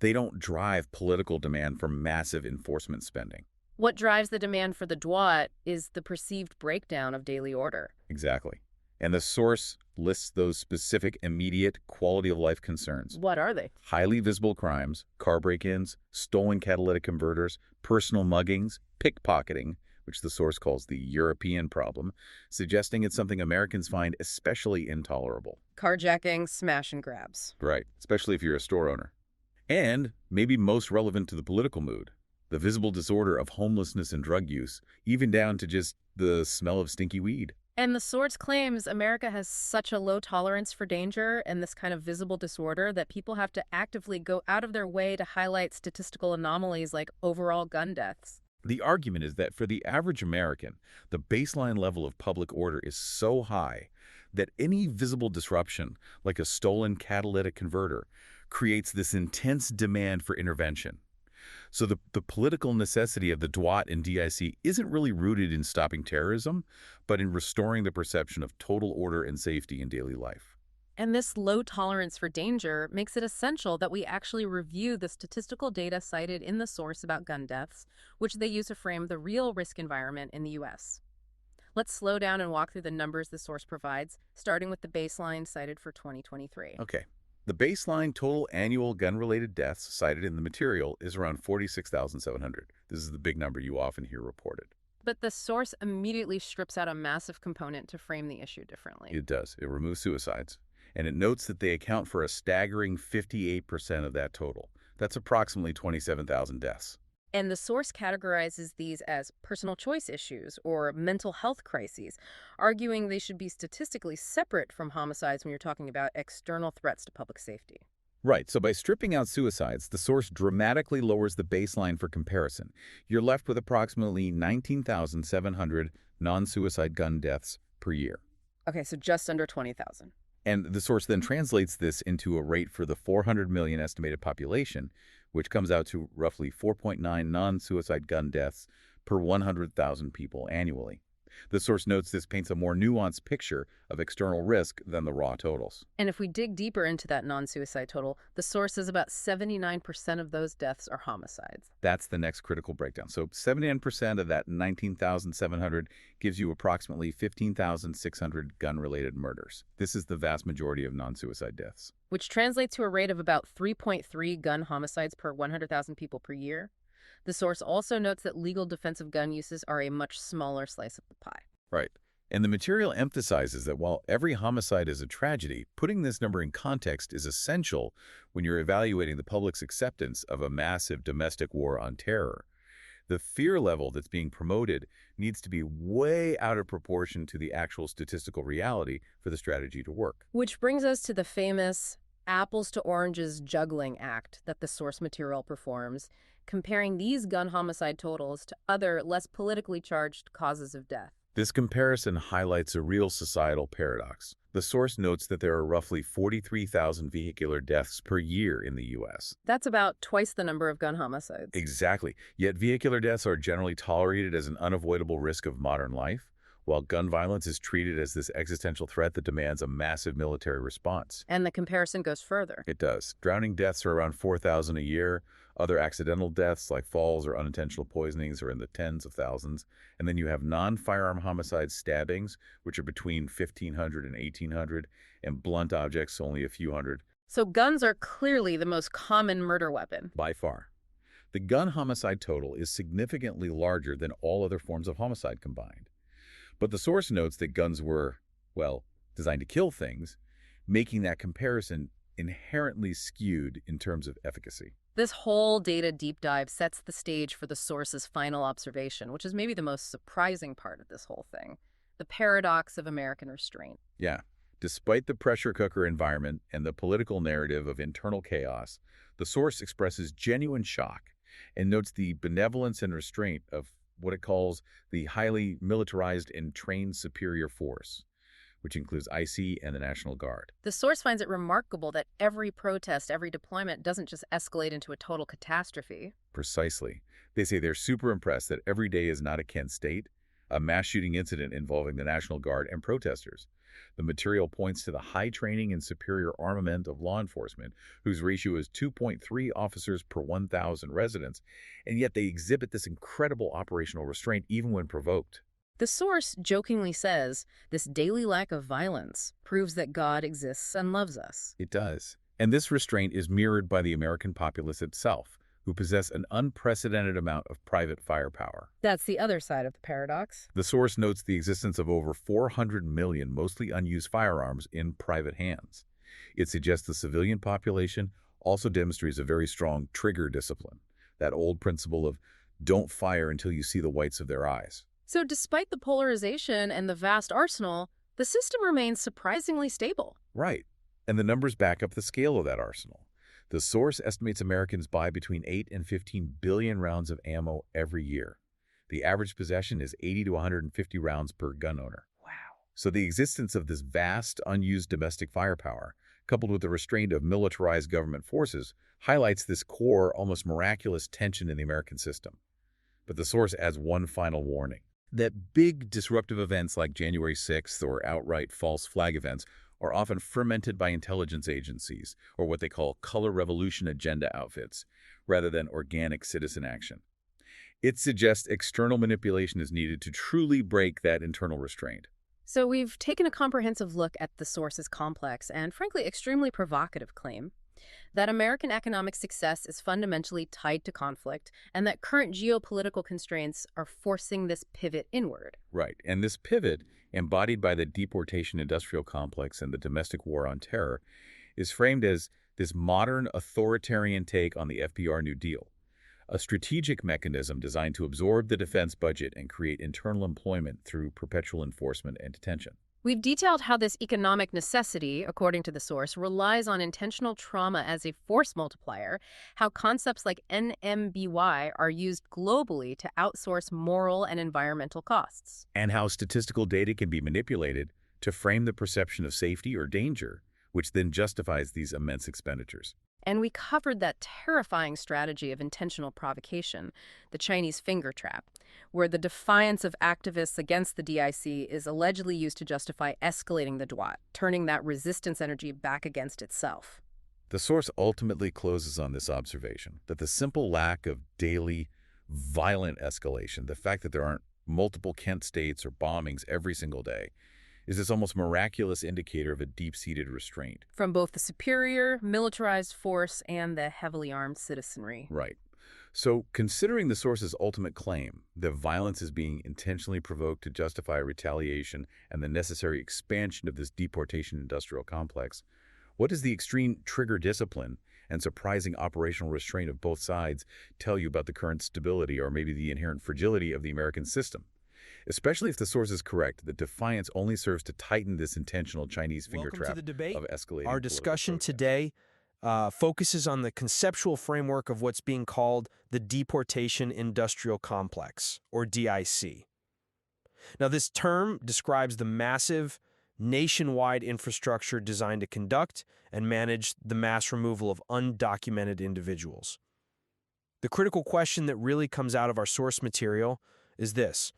they don't drive political demand for massive enforcement spending. What drives the demand for the DWOT is the perceived breakdown of daily order. Exactly. And the source lists those specific, immediate, quality-of-life concerns. What are they? Highly visible crimes, car break-ins, stolen catalytic converters, personal muggings, pickpocketing, which the source calls the European problem, suggesting it's something Americans find especially intolerable. Carjacking, smash and grabs. Right, especially if you're a store owner. And, maybe most relevant to the political mood, the visible disorder of homelessness and drug use, even down to just the smell of stinky weed. And the source claims America has such a low tolerance for danger and this kind of visible disorder that people have to actively go out of their way to highlight statistical anomalies like overall gun deaths. The argument is that for the average American, the baseline level of public order is so high that any visible disruption, like a stolen catalytic converter, creates this intense demand for intervention. So the political necessity of the DWOT and DIC isn't really rooted in stopping terrorism, but in restoring the perception of total order and safety in daily life. And this low tolerance for danger makes it essential that we actually review the statistical data cited in the source about gun deaths, which they use to frame the real risk environment in the U.S. Let's slow down and walk through the numbers the source provides, starting with the baseline cited for 2023. Okay. The baseline total annual gun-related deaths cited in the material is around 46,700. This is the big number you often hear reported. But the source immediately strips out a massive component to frame the issue differently. It does. It removes suicides. And it notes that they account for a staggering 58% of that total. That's approximately 27,000 deaths. And the source categorizes these as personal choice issues or mental health crises, arguing they should be statistically separate from homicides when you're talking about external threats to public safety. Right, so by stripping out suicides, the source dramatically lowers the baseline for comparison. You're left with approximately 19,700 non-suicide gun deaths per year. Okay, so just under 20,000. And the source then translates this into a rate for the 400 million estimated population, which comes out to roughly 4.9 non-suicide gun deaths per 100,000 people annually. The source notes this paints a more nuanced picture of external risk than the raw totals. And if we dig deeper into that non-suicide total, the source says about 79% of those deaths are homicides. That's the next critical breakdown. So 79% of that 19,700 gives you approximately 15,600 gun-related murders. This is the vast majority of non-suicide deaths. Which translates to a rate of about 3.3 gun homicides per 100,000 people per year. The source also notes that legal defensive gun uses are a much smaller slice of the pie. Right. And the material emphasizes that while every homicide is a tragedy, putting this number in context is essential when you're evaluating the public's acceptance of a massive domestic war on terror. The fear level that's being promoted needs to be way out of proportion to the actual statistical reality for the strategy to work. Which brings us to the famous apples to oranges juggling act that the source material performs, comparing these gun homicide totals to other, less politically charged causes of death. This comparison highlights a real societal paradox. The source notes that there are roughly 43,000 vehicular deaths per year in the U.S. That's about twice the number of gun homicides. Exactly. Yet vehicular deaths are generally tolerated as an unavoidable risk of modern life, while gun violence is treated as this existential threat that demands a massive military response. And the comparison goes further. It does. Drowning deaths are around 4,000 a year. Other accidental deaths like falls or unintentional poisonings are in the tens of thousands. And then you have non-firearm homicide stabbings, which are between 1,500 and 1,800, and blunt objects only a few hundred. So guns are clearly the most common murder weapon. By far. The gun homicide total is significantly larger than all other forms of homicide combined. But the source notes that guns were, well, designed to kill things, making that comparison inherently skewed in terms of efficacy. This whole data deep dive sets the stage for the source's final observation, which is maybe the most surprising part of this whole thing, the paradox of American restraint. Yeah. Despite the pressure cooker environment and the political narrative of internal chaos, the source expresses genuine shock and notes the benevolence and restraint of what it calls the highly militarized and trained superior force, which includes IC and the National Guard. The source finds it remarkable that every protest, every deployment doesn't just escalate into a total catastrophe. Precisely. They say they're super impressed that every day is not a Kent State, a mass shooting incident involving the National Guard and protesters. The material points to the high training and superior armament of law enforcement, whose ratio is 2.3 officers per 1,000 residents, and yet they exhibit this incredible operational restraint even when provoked. The source jokingly says this daily lack of violence proves that God exists and loves us. It does. And this restraint is mirrored by the American populace itself, who possess an unprecedented amount of private firepower. That's the other side of the paradox. The source notes the existence of over 400 million mostly unused firearms in private hands. It suggests the civilian population also demonstrates a very strong trigger discipline, that old principle of don't fire until you see the whites of their eyes. So despite the polarization and the vast arsenal, the system remains surprisingly stable. Right. And the numbers back up the scale of that arsenal. The source estimates Americans buy between 8 and 15 billion rounds of ammo every year. The average possession is 80 to 150 rounds per gun owner. Wow. So the existence of this vast, unused domestic firepower, coupled with the restraint of militarized government forces, highlights this core, almost miraculous tension in the American system. But the source adds one final warning, that big disruptive events like January 6th or outright false flag events are often fermented by intelligence agencies, or what they call color revolution agenda outfits, rather than organic citizen action. It suggests external manipulation is needed to truly break that internal restraint. So we've taken a comprehensive look at the source's complex and, frankly, extremely provocative claim that American economic success is fundamentally tied to conflict and that current geopolitical constraints are forcing this pivot inward. Right, and this pivot, embodied by the deportation industrial complex and the domestic war on terror, is framed as this modern authoritarian take on the FDR New Deal, a strategic mechanism designed to absorb the defense budget and create internal employment through perpetual enforcement and detention. We've detailed how this economic necessity, according to the source, relies on intentional trauma as a force multiplier, how concepts like NMBY are used globally to outsource moral and environmental costs, And how statistical data can be manipulated to frame the perception of safety or danger, which then justifies these immense expenditures. And we covered that terrifying strategy of intentional provocation, the Chinese finger trap, where the defiance of activists against the DIC is allegedly used to justify escalating the DWOT, turning that resistance energy back against itself. The source ultimately closes on this observation, that the simple lack of daily, violent escalation, the fact that there aren't multiple Kent states or bombings every single day, is this almost miraculous indicator of a deep-seated restraint. From both the superior, militarized force and the heavily armed citizenry. Right. So, considering the source's ultimate claim that violence is being intentionally provoked to justify retaliation and the necessary expansion of this deportation industrial complex, what does the extreme trigger discipline and surprising operational restraint of both sides tell you about the current stability or maybe the inherent fragility of the American system? Especially if the source is correct that defiance only serves to tighten this intentional Chinese finger Welcome trap to the debate. of escalating. Our discussion political protest. today focuses on the conceptual framework of what's being called the Deportation Industrial Complex, or DIC. Now, this term describes the massive, nationwide infrastructure designed to conduct and manage the mass removal of undocumented individuals. The critical question that really comes out of our source material is this: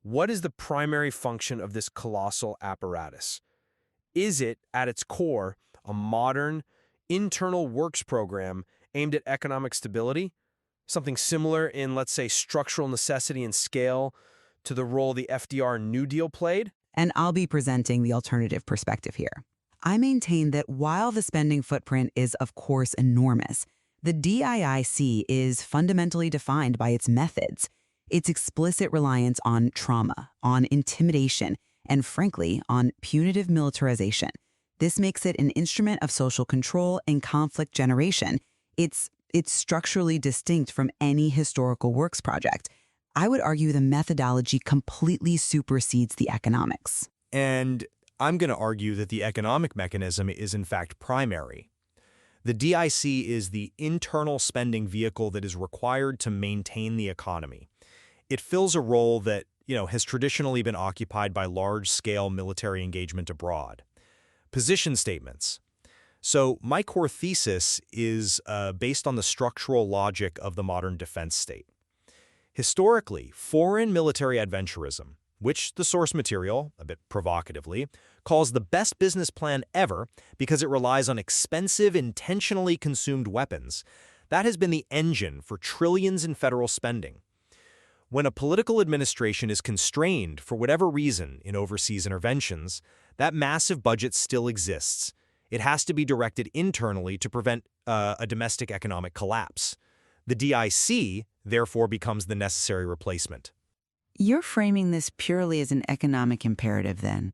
what is the primary function of this colossal apparatus? Is it, at its core, a modern, internal works program aimed at economic stability? Something similar in, let's say, structural necessity and scale to the role the FDR New Deal played? And I'll be presenting the alternative perspective here. I maintain that while the spending footprint is, of course, enormous, the DIIC is fundamentally defined by its methods, its explicit reliance on trauma, on intimidation, and frankly, on punitive militarization. This makes it an instrument of social control and conflict generation. It's structurally distinct from any historical works project. I would argue the methodology completely supersedes the economics. And I'm going to argue that the economic mechanism is in fact primary. The DIC is the internal spending vehicle that is required to maintain the economy. It fills a role that, has traditionally been occupied by large-scale military engagement abroad. Position statements. So my core thesis is based on the structural logic of the modern defense state. Historically, foreign military adventurism, which the source material, a bit provocatively, calls the best business plan ever because it relies on expensive, intentionally consumed weapons, that has been the engine for trillions in federal spending. When a political administration is constrained for whatever reason in overseas interventions, that massive budget still exists. It has to be directed internally to prevent a domestic economic collapse. The DIC, therefore, becomes the necessary replacement. You're framing this purely as an economic imperative, then,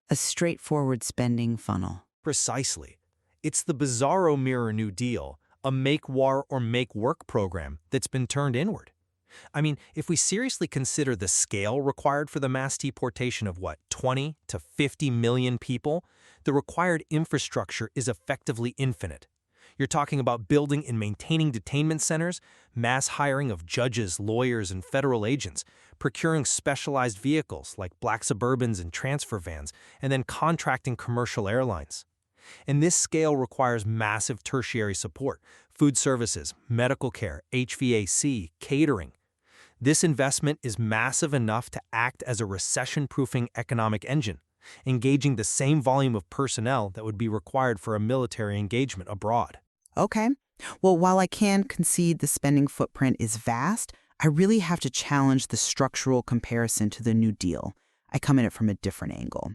a straightforward spending funnel. Precisely. It's the bizarro mirror New Deal, a make war or make work program that's been turned inward. I mean, if we seriously consider the scale required for the mass deportation of 20 to 50 million people, the required infrastructure is effectively infinite. You're talking about building and maintaining detainment centers, mass hiring of judges, lawyers, and federal agents, procuring specialized vehicles like black Suburbans and transfer vans, and then contracting commercial airlines. And this scale requires massive tertiary support: food services, medical care, HVAC, catering. This investment is massive enough to act as a recession-proofing economic engine, engaging the same volume of personnel that would be required for a military engagement abroad. Okay. Well, while I can concede the spending footprint is vast, I really have to challenge the structural comparison to the New Deal. I come at it from a different angle.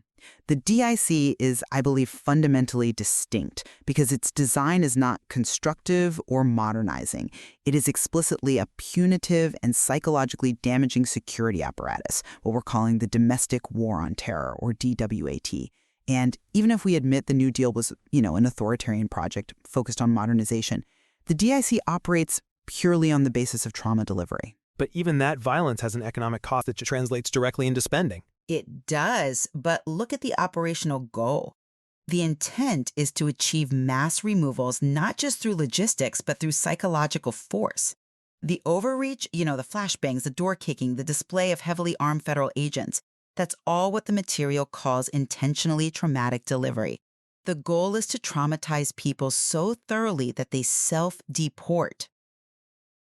The DIC is, I believe, fundamentally distinct because its design is not constructive or modernizing. It is explicitly a punitive and psychologically damaging security apparatus, what we're calling the Domestic War on Terror, or DWOT. And even if we admit the New Deal was, an authoritarian project focused on modernization, the DIC operates purely on the basis of trauma delivery. But even that violence has an economic cost that translates directly into spending. It does, but look at the operational goal. The intent is to achieve mass removals not just through logistics, but through psychological force. The overreach, the flashbangs, the door kicking, the display of heavily armed federal agents, That's all what the material calls intentionally traumatic delivery. The goal is to traumatize people so thoroughly that they self-deport.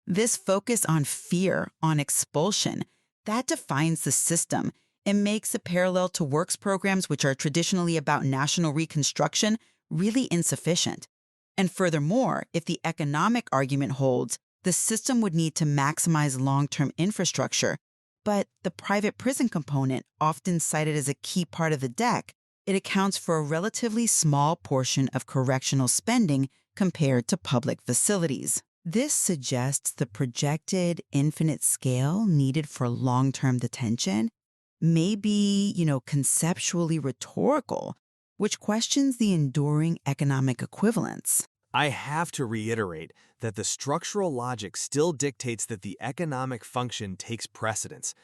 This focus on fear, on expulsion, that defines the system. It makes a parallel to works programs, which are traditionally about national reconstruction, really insufficient. And furthermore, if the economic argument holds, the system would need to maximize long-term infrastructure. But the private prison component, often cited as a key part of the deck, it accounts for a relatively small portion of correctional spending compared to public facilities. This suggests the projected infinite scale needed for long-term detention may be, conceptually rhetorical, which questions the enduring economic equivalence. I have to reiterate that the structural logic still dictates that the economic function takes precedence.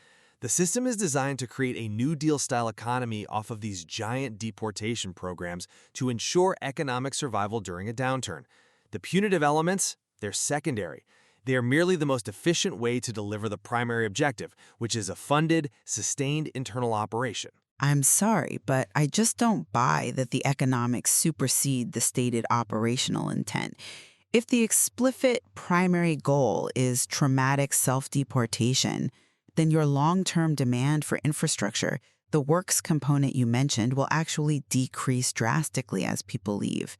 The system is designed to create a New Deal-style economy off of these giant deportation programs to ensure economic survival during a downturn. The punitive elements, they're secondary. They are merely the most efficient way to deliver the primary objective, which is a funded, sustained internal operation. I'm sorry, but I just don't buy that the economics supersede the stated operational intent. If the explicit primary goal is traumatic self-deportation, then your long-term demand for infrastructure, the works component you mentioned, will actually decrease drastically as people leave.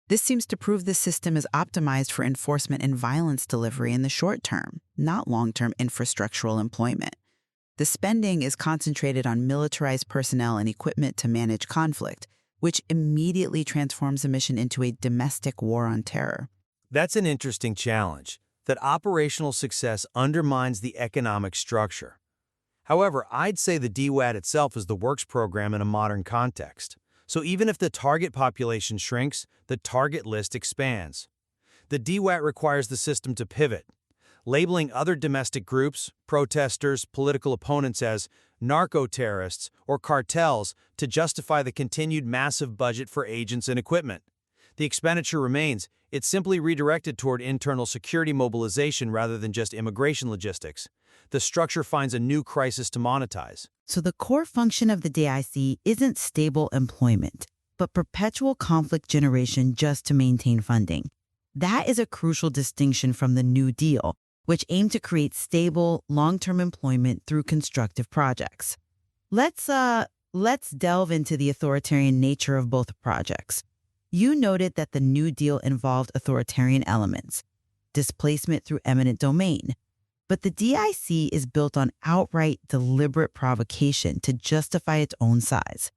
This seems to prove the system is optimized for enforcement and violence delivery in the short term, not long-term infrastructural employment. The spending is concentrated on militarized personnel and equipment to manage conflict, which immediately transforms the mission into a domestic war on terror. That's an interesting challenge, that operational success undermines the economic structure. However, I'd say the DWOT itself is the works program in a modern context. So even if the target population shrinks, the target list expands. The DWOT requires the system to pivot, labeling other domestic groups, protesters, political opponents as narco-terrorists or cartels to justify the continued massive budget for agents and equipment. The expenditure remains. It's simply redirected toward internal security mobilization rather than just immigration logistics. The structure finds a new crisis to monetize. So the core function of the DIC isn't stable employment, but perpetual conflict generation just to maintain funding. That is a crucial distinction from the New Deal, which aimed to create stable, long-term employment through constructive projects. Let's delve into the authoritarian nature of both projects. You noted that the New Deal involved authoritarian elements, displacement through eminent domain. But the DIC is built on outright deliberate provocation to justify its own size.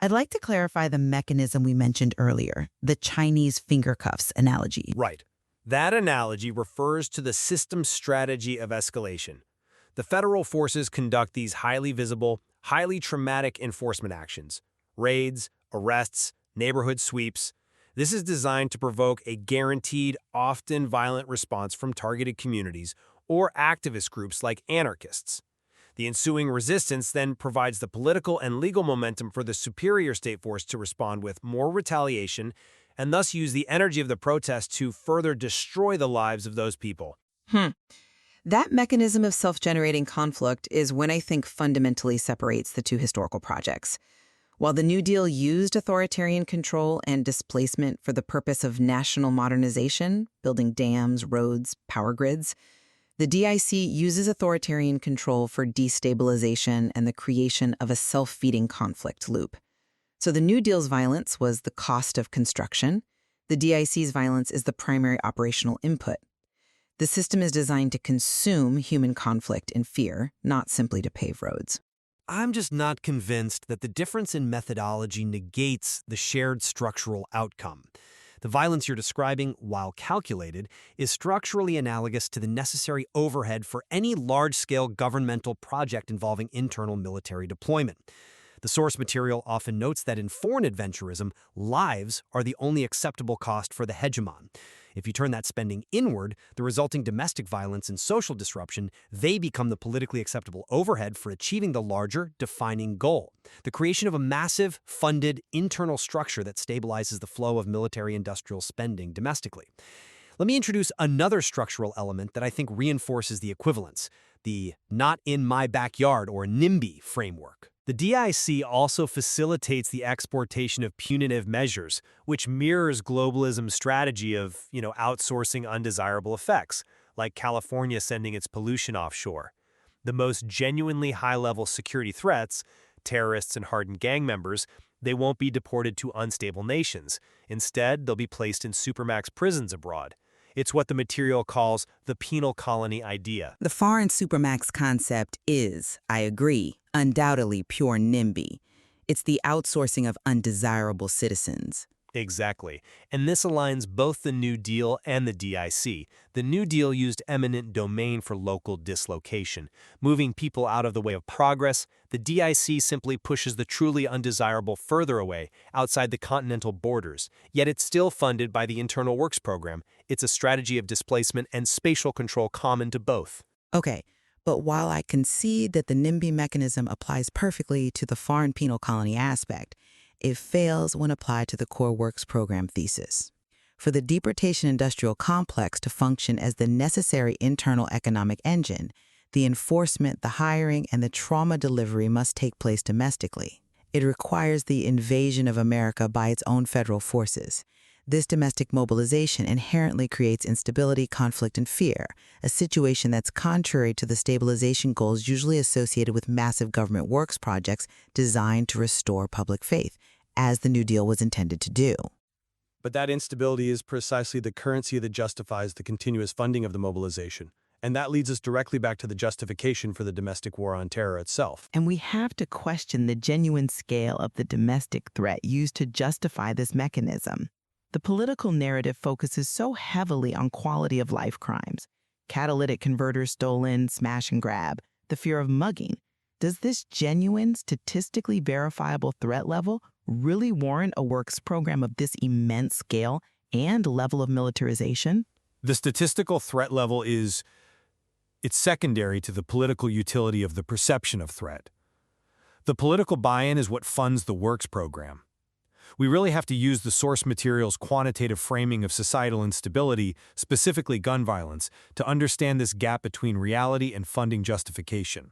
I'd like to clarify the mechanism we mentioned earlier, the Chinese finger cuffs analogy. Right. That analogy refers to the system strategy of escalation. The federal forces conduct these highly visible, highly traumatic enforcement actions: raids, arrests, neighborhood sweeps. This is designed to provoke a guaranteed, often violent response from targeted communities or activist groups like anarchists. The ensuing resistance then provides the political and legal momentum for the superior state force to respond with more retaliation and thus use the energy of the protest to further destroy the lives of those people. That mechanism of self-generating conflict is when I think fundamentally separates the two historical projects. While the New Deal used authoritarian control and displacement for the purpose of national modernization, building dams, roads, power grids, the DIC uses authoritarian control for destabilization and the creation of a self-feeding conflict loop. So the New Deal's violence was the cost of construction. The DIC's violence is the primary operational input. The system is designed to consume human conflict and fear, not simply to pave roads. I'm just not convinced that the difference in methodology negates the shared structural outcome. The violence you're describing, while calculated, is structurally analogous to the necessary overhead for any large-scale governmental project involving internal military deployment. The source material often notes that in foreign adventurism, lives are the only acceptable cost for the hegemon. If you turn that spending inward, the resulting domestic violence and social disruption, they become the politically acceptable overhead for achieving the larger, defining goal: the creation of a massive, funded, internal structure that stabilizes the flow of military-industrial spending domestically. Let me introduce another structural element that I think reinforces the equivalence: the not in my backyard or NIMBY framework. The DIC also facilitates the exportation of punitive measures, which mirrors globalism's strategy of, outsourcing undesirable effects, like California sending its pollution offshore. The most genuinely high-level security threats, terrorists and hardened gang members, they won't be deported to unstable nations. Instead, they'll be placed in supermax prisons abroad. It's what the material calls the penal colony idea. The foreign supermax concept is, I agree, undoubtedly pure NIMBY. It's the outsourcing of undesirable citizens. Exactly. And this aligns both the New Deal and the DIC. The New Deal used eminent domain for local dislocation, moving people out of the way of progress. The DIC simply pushes the truly undesirable further away, outside the continental borders. Yet it's still funded by the Internal Works Program. It's a strategy of displacement and spatial control common to both. Okay, but while I concede that the NIMBY mechanism applies perfectly to the foreign penal colony aspect, it fails when applied to the core works program thesis. For the deportation industrial complex to function as the necessary internal economic engine, the enforcement, the hiring, and the trauma delivery must take place domestically. It requires the invasion of America by its own federal forces. This domestic mobilization inherently creates instability, conflict, and fear, a situation that's contrary to the stabilization goals usually associated with massive government works projects designed to restore public faith, as the New Deal was intended to do. But that instability is precisely the currency that justifies the continuous funding of the mobilization. And that leads us directly back to the justification for the domestic war on terror itself. And we have to question the genuine scale of the domestic threat used to justify this mechanism. The political narrative focuses so heavily on quality of life crimes. Catalytic converters stolen, smash and grab, the fear of mugging. Does this genuine, statistically verifiable threat level really warrant a works program of this immense scale and level of militarization? The statistical threat level it's secondary to the political utility of the perception of threat. The political buy-in is what funds the works program. We really have to use the source material's quantitative framing of societal instability, specifically gun violence, to understand this gap between reality and funding justification.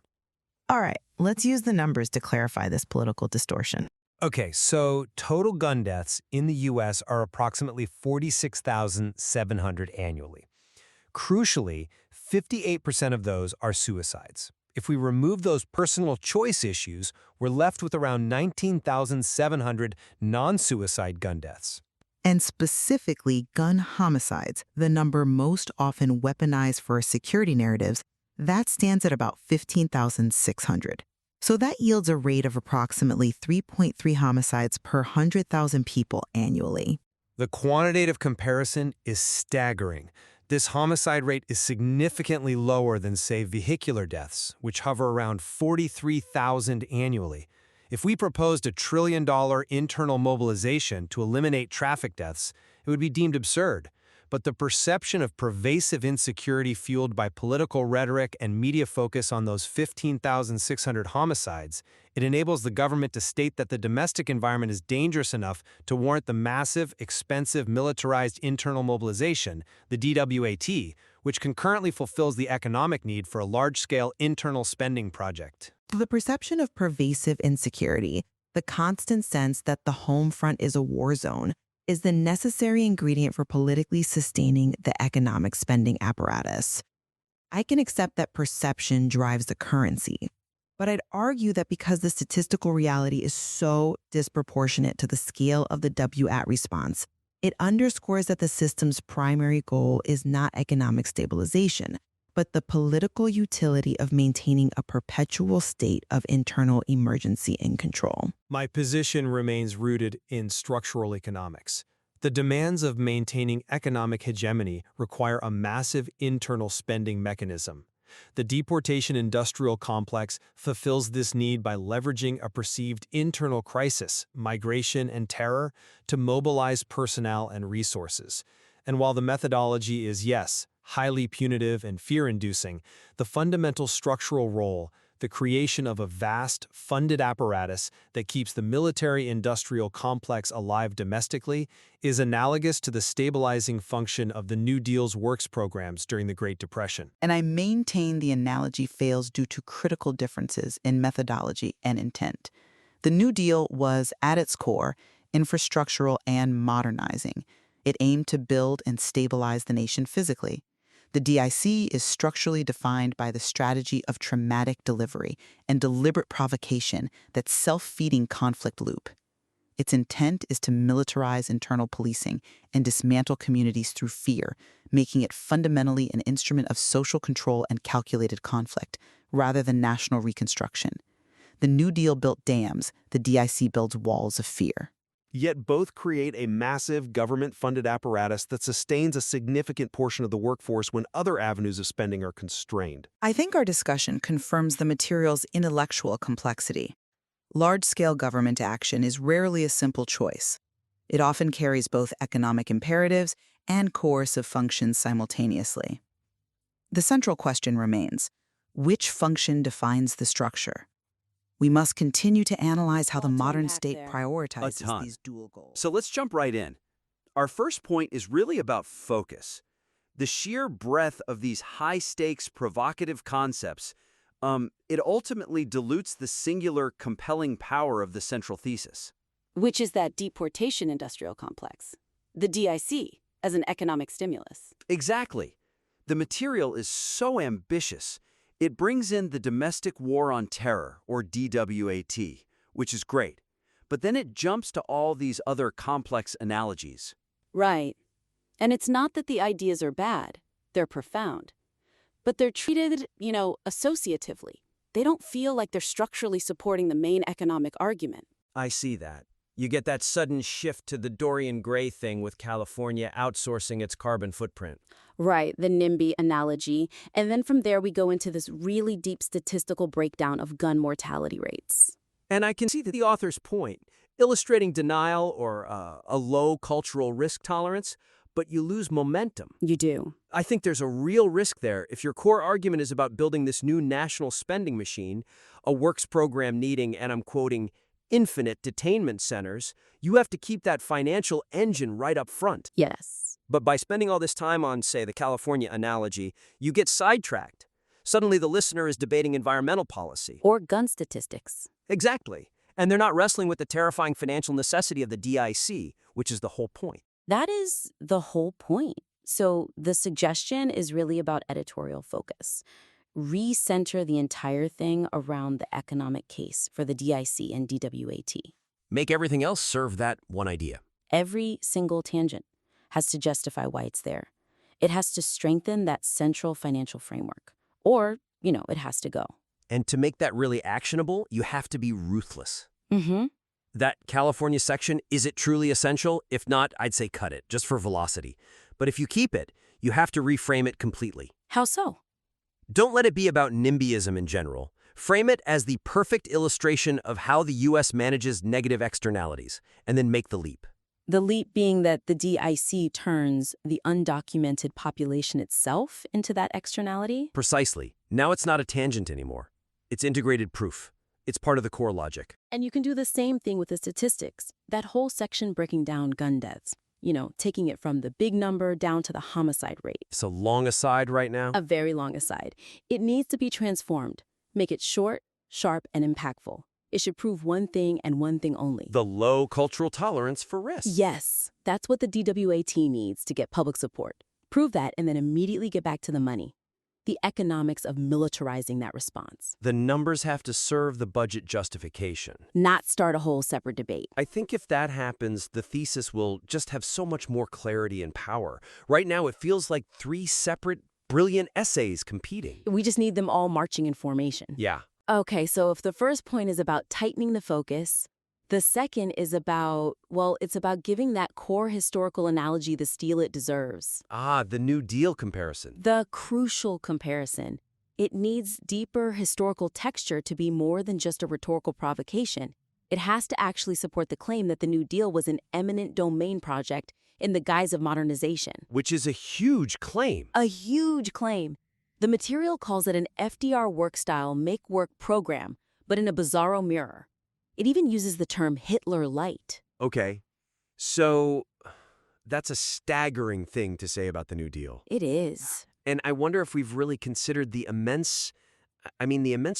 All right, let's use the numbers to clarify this political distortion. Okay, so total gun deaths in the U.S. are approximately 46,700 annually. Crucially, 58% of those are suicides. If we remove those personal choice issues, we're left with around 19,700 non-suicide gun deaths. And specifically gun homicides, the number most often weaponized for security narratives, that stands at about 15,600. So that yields a rate of approximately 3.3 homicides per 100,000 people annually. The quantitative comparison is staggering. This homicide rate is significantly lower than, say, vehicular deaths, which hover around 43,000 annually. If we proposed $1 trillion internal mobilization to eliminate traffic deaths, it would be deemed absurd. But the perception of pervasive insecurity fueled by political rhetoric and media focus on those 15,600 homicides, it enables the government to state that the domestic environment is dangerous enough to warrant the massive, expensive, militarized internal mobilization, the DWOT, which concurrently fulfills the economic need for a large-scale internal spending project. The perception of pervasive insecurity, the constant sense that the home front is a war zone, is the necessary ingredient for politically sustaining the economic spending apparatus. I can accept that perception drives the currency, but I'd argue that because the statistical reality is so disproportionate to the scale of the DWOT response, it underscores that the system's primary goal is not economic stabilization, but the political utility of maintaining a perpetual state of internal emergency and control. My position remains rooted in structural economics. The demands of maintaining economic hegemony require a massive internal spending mechanism. The deportation industrial complex fulfills this need by leveraging a perceived internal crisis, migration and terror, to mobilize personnel and resources. And while the methodology is, yes, highly punitive and fear-inducing, the fundamental structural role, the creation of a vast, funded apparatus that keeps the military-industrial complex alive domestically, is analogous to the stabilizing function of the New Deal's works programs during the Great Depression. And I maintain the analogy fails due to critical differences in methodology and intent. The New Deal was, at its core, infrastructural and modernizing. It aimed to build and stabilize the nation physically. The DIC is structurally defined by the strategy of traumatic delivery and deliberate provocation, that self-feeding conflict loop. Its intent is to militarize internal policing and dismantle communities through fear, making it fundamentally an instrument of social control and calculated conflict, rather than national reconstruction. The New Deal built dams, the DIC builds walls of fear. Yet both create a massive government-funded apparatus that sustains a significant portion of the workforce when other avenues of spending are constrained. I think our discussion confirms the material's intellectual complexity. Large-scale government action is rarely a simple choice. It often carries both economic imperatives and coercive functions simultaneously. The central question remains: which function defines the structure? We must continue to analyze how the modern state prioritizes these dual goals. So let's jump right in. Our first point is really about focus. The sheer breadth of these high-stakes, provocative concepts, it ultimately dilutes the singular, compelling power of the central thesis. Which is that deportation industrial complex, the DIC, as an economic stimulus. Exactly. The material is so ambitious. It brings in the domestic war on terror, or DWOT, which is great. But then it jumps to all these other complex analogies. Right. And it's not that the ideas are bad. They're profound. But they're treated, associatively. They don't feel like they're structurally supporting the main economic argument. I see that. You get that sudden shift to the Dorian Gray thing with California outsourcing its carbon footprint. Right, the NIMBY analogy. And then from there we go into this really deep statistical breakdown of gun mortality rates. And I can see the author's point, illustrating denial or a low cultural risk tolerance, but you lose momentum. You do. I think there's a real risk there if your core argument is about building this new national spending machine, a works program needing, and I'm quoting, infinite detainment centers. You have to keep that financial engine right up front. Yes. But by spending all this time on, say, the California analogy, you get sidetracked. Suddenly the listener is debating environmental policy. Or gun statistics. Exactly. And they're not wrestling with the terrifying financial necessity of the DIC, which is the whole point. That is the whole point. So the suggestion is really about editorial focus. Recenter the entire thing around the economic case for the DIC and DWOT. Make everything else serve that one idea. Every single tangent has to justify why it's there. It has to strengthen that central financial framework. Or, it has to go. And to make that really actionable, you have to be ruthless. Mm-hmm. That California section, is it truly essential? If not, I'd say cut it, just for velocity. But if you keep it, you have to reframe it completely. How so? Don't let it be about NIMBYism in general. Frame it as the perfect illustration of how the U.S. manages negative externalities, and then make the leap. The leap being that the DIC turns the undocumented population itself into that externality? Precisely. Now it's not a tangent anymore. It's integrated proof. It's part of the core logic. And you can do the same thing with the statistics. That whole section breaking down gun deaths. Taking it from the big number down to the homicide rate. It's a long aside right now? A very long aside. It needs to be transformed. Make it short, sharp, and impactful. It should prove one thing and one thing only. The low cultural tolerance for risk. Yes, that's what the DWOT needs to get public support. Prove that and then immediately get back to the money. The economics of militarizing that response. The numbers have to serve the budget justification. Not start a whole separate debate. I think if that happens, the thesis will just have so much more clarity and power. Right now, it feels like 3 separate, brilliant essays competing. We just need them all marching in formation. Yeah. Okay, so if the first point is about tightening the focus, the second is about, it's about giving that core historical analogy the steel it deserves. Ah, the New Deal comparison. The crucial comparison. It needs deeper historical texture to be more than just a rhetorical provocation. It has to actually support the claim that the New Deal was an eminent domain project in the guise of modernization. Which is a huge claim. A huge claim. The material calls it an FDR work-style make-work program, but in a bizarro mirror. It even uses the term Hitler Light. Okay, so that's a staggering thing to say about the New Deal. It is. And I wonder if we've really considered the immense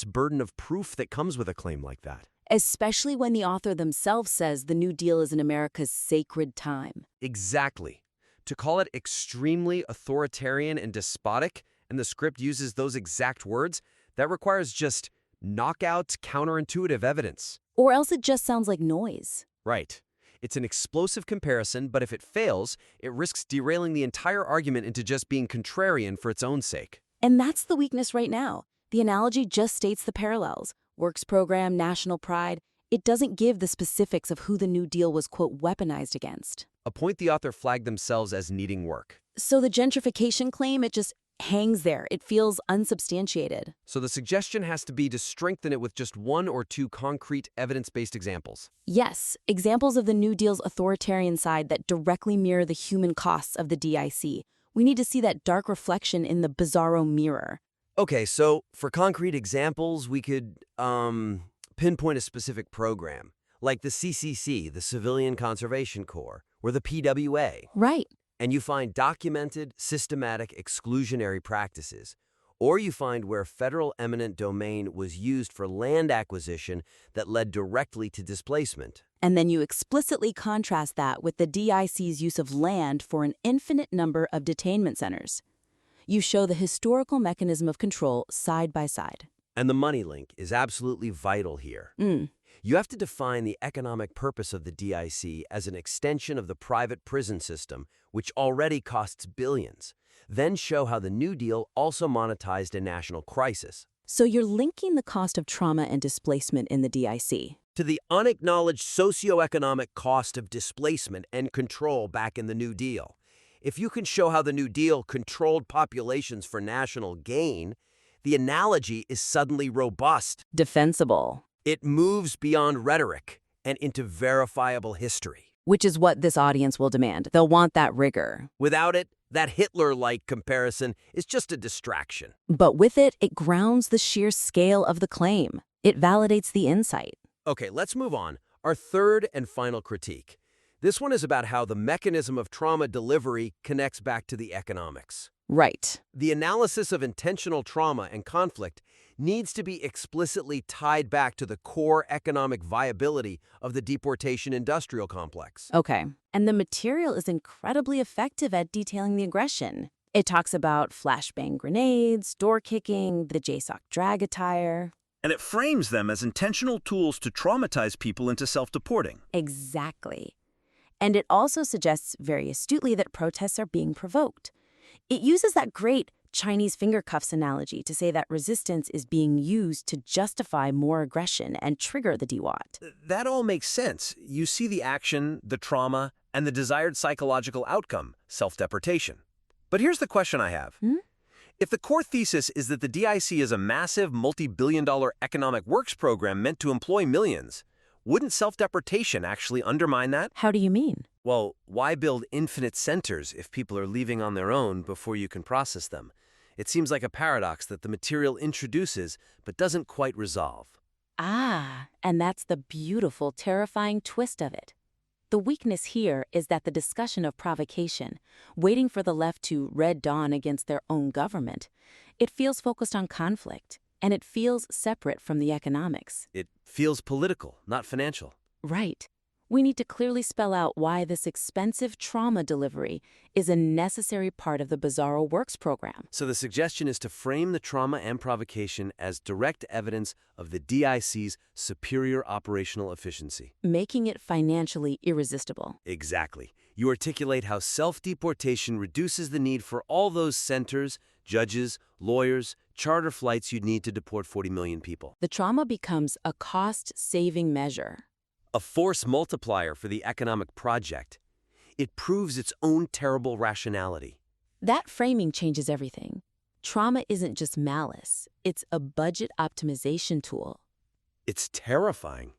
burden of proof that comes with a claim like that. Especially when the author themselves says the New Deal is in America's sacred time. Exactly. To call it extremely authoritarian and despotic, and the script uses those exact words, that requires just knockout, counterintuitive evidence. Or else it just sounds like noise. Right. It's an explosive comparison, but if it fails, it risks derailing the entire argument into just being contrarian for its own sake. And that's the weakness right now. The analogy just states the parallels. Works program, national pride. It doesn't give the specifics of who the New Deal was, quote, weaponized against. A point the author flagged themselves as needing work. So the gentrification claim, it just hangs there. It feels unsubstantiated. So the suggestion has to be to strengthen it with just one or two concrete evidence-based examples. Yes, examples of the New Deal's authoritarian side that directly mirror the human costs of the DIC. We need to see that dark reflection in the bizarro mirror. Okay, so for concrete examples, we could pinpoint a specific program, like the CCC, the Civilian Conservation Corps, or the PWA. Right. And you find documented, systematic, exclusionary practices. Or you find where federal eminent domain was used for land acquisition that led directly to displacement. And then you explicitly contrast that with the DIC's use of land for an infinite number of detainment centers. You show the historical mechanism of control side by side. And the money link is absolutely vital here. You have to define the economic purpose of the DIC as an extension of the private prison system, which already costs billions. Then show how the New Deal also monetized a national crisis. So you're linking the cost of trauma and displacement in the DIC to the unacknowledged socioeconomic cost of displacement and control back in the New Deal. If you can show how the New Deal controlled populations for national gain, the analogy is suddenly robust. Defensible. It moves beyond rhetoric and into verifiable history. Which is what this audience will demand. They'll want that rigor. Without it, that Hitler-like comparison is just a distraction. But with it, it grounds the sheer scale of the claim. It validates the insight. Okay, let's move on. Our third and final critique. This one is about how the mechanism of trauma delivery connects back to the economics. Right. The analysis of intentional trauma and conflict needs to be explicitly tied back to the core economic viability of the deportation industrial complex. Okay. And the material is incredibly effective at detailing the aggression. It talks about flashbang grenades, door kicking, the JSOC drag attire. And it frames them as intentional tools to traumatize people into self-deporting. Exactly. And it also suggests very astutely that protests are being provoked. It uses that great Chinese finger cuffs analogy to say that resistance is being used to justify more aggression and trigger the DWOT. That all makes sense. You see the action, the trauma, and the desired psychological outcome, self-deportation. But here's the question I have. If the core thesis is that the DIC is a massive, multi-billion-dollar economic works program meant to employ millions, wouldn't self-deportation actually undermine that? How do you mean? Well, why build infinite centers if people are leaving on their own before you can process them? It seems like a paradox that the material introduces but doesn't quite resolve. Ah, and that's the beautiful, terrifying twist of it. The weakness here is that the discussion of provocation, waiting for the left to red dawn against their own government, it feels focused on conflict, and it feels separate from the economics. It feels political, not financial. Right. We need to clearly spell out why this expensive trauma delivery is a necessary part of the Bizarro Works program. So the suggestion is to frame the trauma and provocation as direct evidence of the DIC's superior operational efficiency. Making it financially irresistible. Exactly. You articulate how self-deportation reduces the need for all those centers, judges, lawyers, charter flights you'd need to deport 40 million people. The trauma becomes a cost-saving measure. A force multiplier for the economic project. It proves its own terrible rationality. That framing changes everything. Trauma isn't just malice. It's a budget optimization tool. It's terrifying.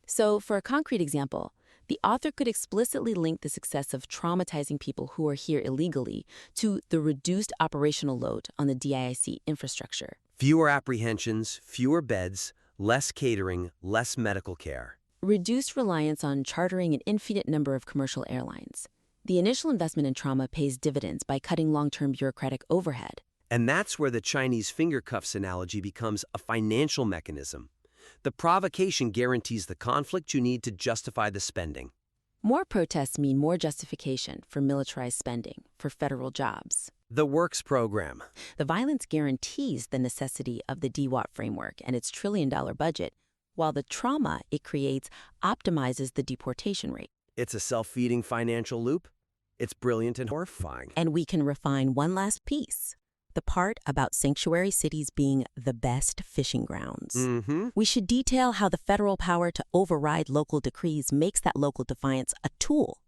So, for a concrete example, The author could explicitly link the success of traumatizing people who are here illegally to the reduced operational load on the DIC infrastructure. Fewer apprehensions, fewer beds, less catering, less medical care. Reduced reliance on chartering an infinite number of commercial airlines. The initial investment in trauma pays dividends by cutting long-term bureaucratic overhead. And that's where the Chinese finger cuffs analogy becomes a financial mechanism. The provocation guarantees the conflict you need to justify the spending. More protests mean more justification for militarized spending, for federal jobs. The Works program. The violence guarantees the necessity of the DWOT framework and its trillion-dollar budget, while the trauma it creates optimizes the deportation rate. It's a self-feeding financial loop. It's brilliant and horrifying. And we can refine one last piece. The part about sanctuary cities being the best fishing grounds. We should detail how the federal power to override local decrees makes that local defiance a tool.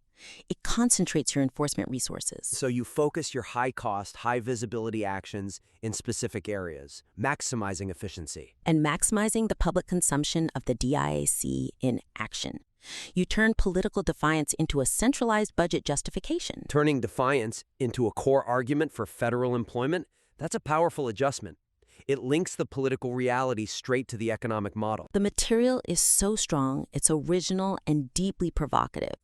It concentrates your enforcement resources. So you focus your high-cost, high-visibility actions in specific areas, maximizing efficiency. And maximizing the public consumption of the DIAC in action. You turn political defiance into a centralized budget justification. Turning defiance into a core argument for federal employment, that's a powerful adjustment. It links the political reality straight to the economic model. The material is so strong, it's original and deeply provocative.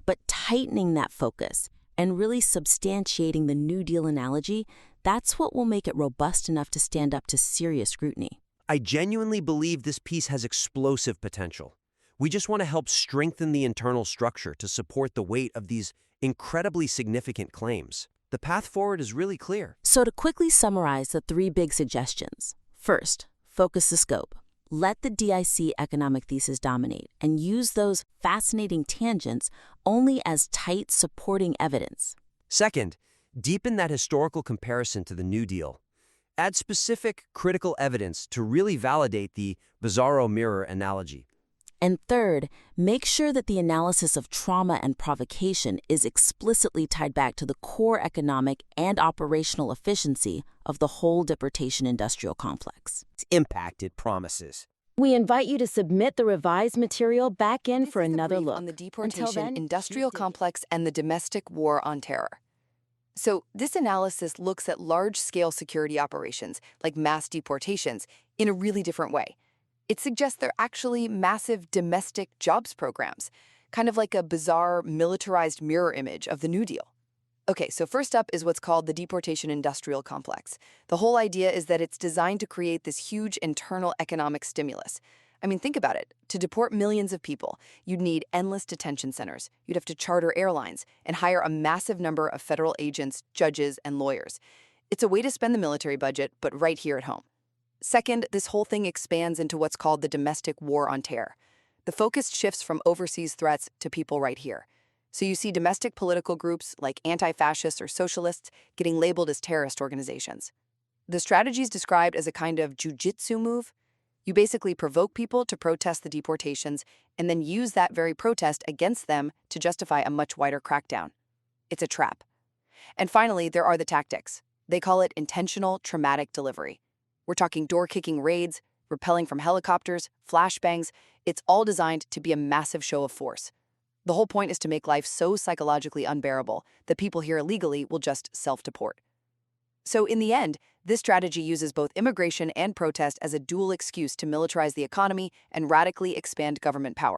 But tightening that focus and really substantiating the New Deal analogy, that's what will make it robust enough to stand up to serious scrutiny. I genuinely believe this piece has explosive potential. We just want to help strengthen the internal structure to support the weight of these incredibly significant claims. The path forward is really clear. So to quickly summarize the 3 big suggestions. First, focus the scope. Let the DIC economic thesis dominate and use those fascinating tangents only as tight supporting evidence. Second, deepen that historical comparison to the New Deal. Add specific, critical evidence to really validate the bizarro mirror analogy. And third, make sure that the analysis of trauma and provocation is explicitly tied back to the core economic and operational efficiency of the whole deportation industrial complex. Impact it promises. We invite you to submit the revised material back in for This is a another brief look. on the deportation, Until then, industrial complex, and the domestic war on terror. So this analysis looks at large-scale security operations, like mass deportations, in a really different way. It suggests they're actually massive domestic jobs programs, kind of like a bizarre militarized mirror image of the New Deal. Okay, so first up is what's called the deportation industrial complex. The whole idea is that it's designed to create this huge internal economic stimulus. I mean, think about it. To deport millions of people, you'd need endless detention centers. You'd have to charter airlines and hire a massive number of federal agents, judges, and lawyers. It's a way to spend the military budget, but right here at home. Second, this whole thing expands into what's called the domestic war on terror. The focus shifts from overseas threats to people right here. So you see domestic political groups like anti-fascists or socialists getting labeled as terrorist organizations. The strategy is described as a kind of jujitsu move. You basically provoke people to protest the deportations and then use that very protest against them to justify a much wider crackdown. It's a trap. And finally, there are the tactics. They call it intentional traumatic delivery. We're talking door-kicking raids, rappelling from helicopters, flashbangs. It's all designed to be a massive show of force. The whole point is to make life so psychologically unbearable that people here illegally will just self-deport. So in the end, this strategy uses both immigration and protest as a dual excuse to militarize the economy and radically expand government power.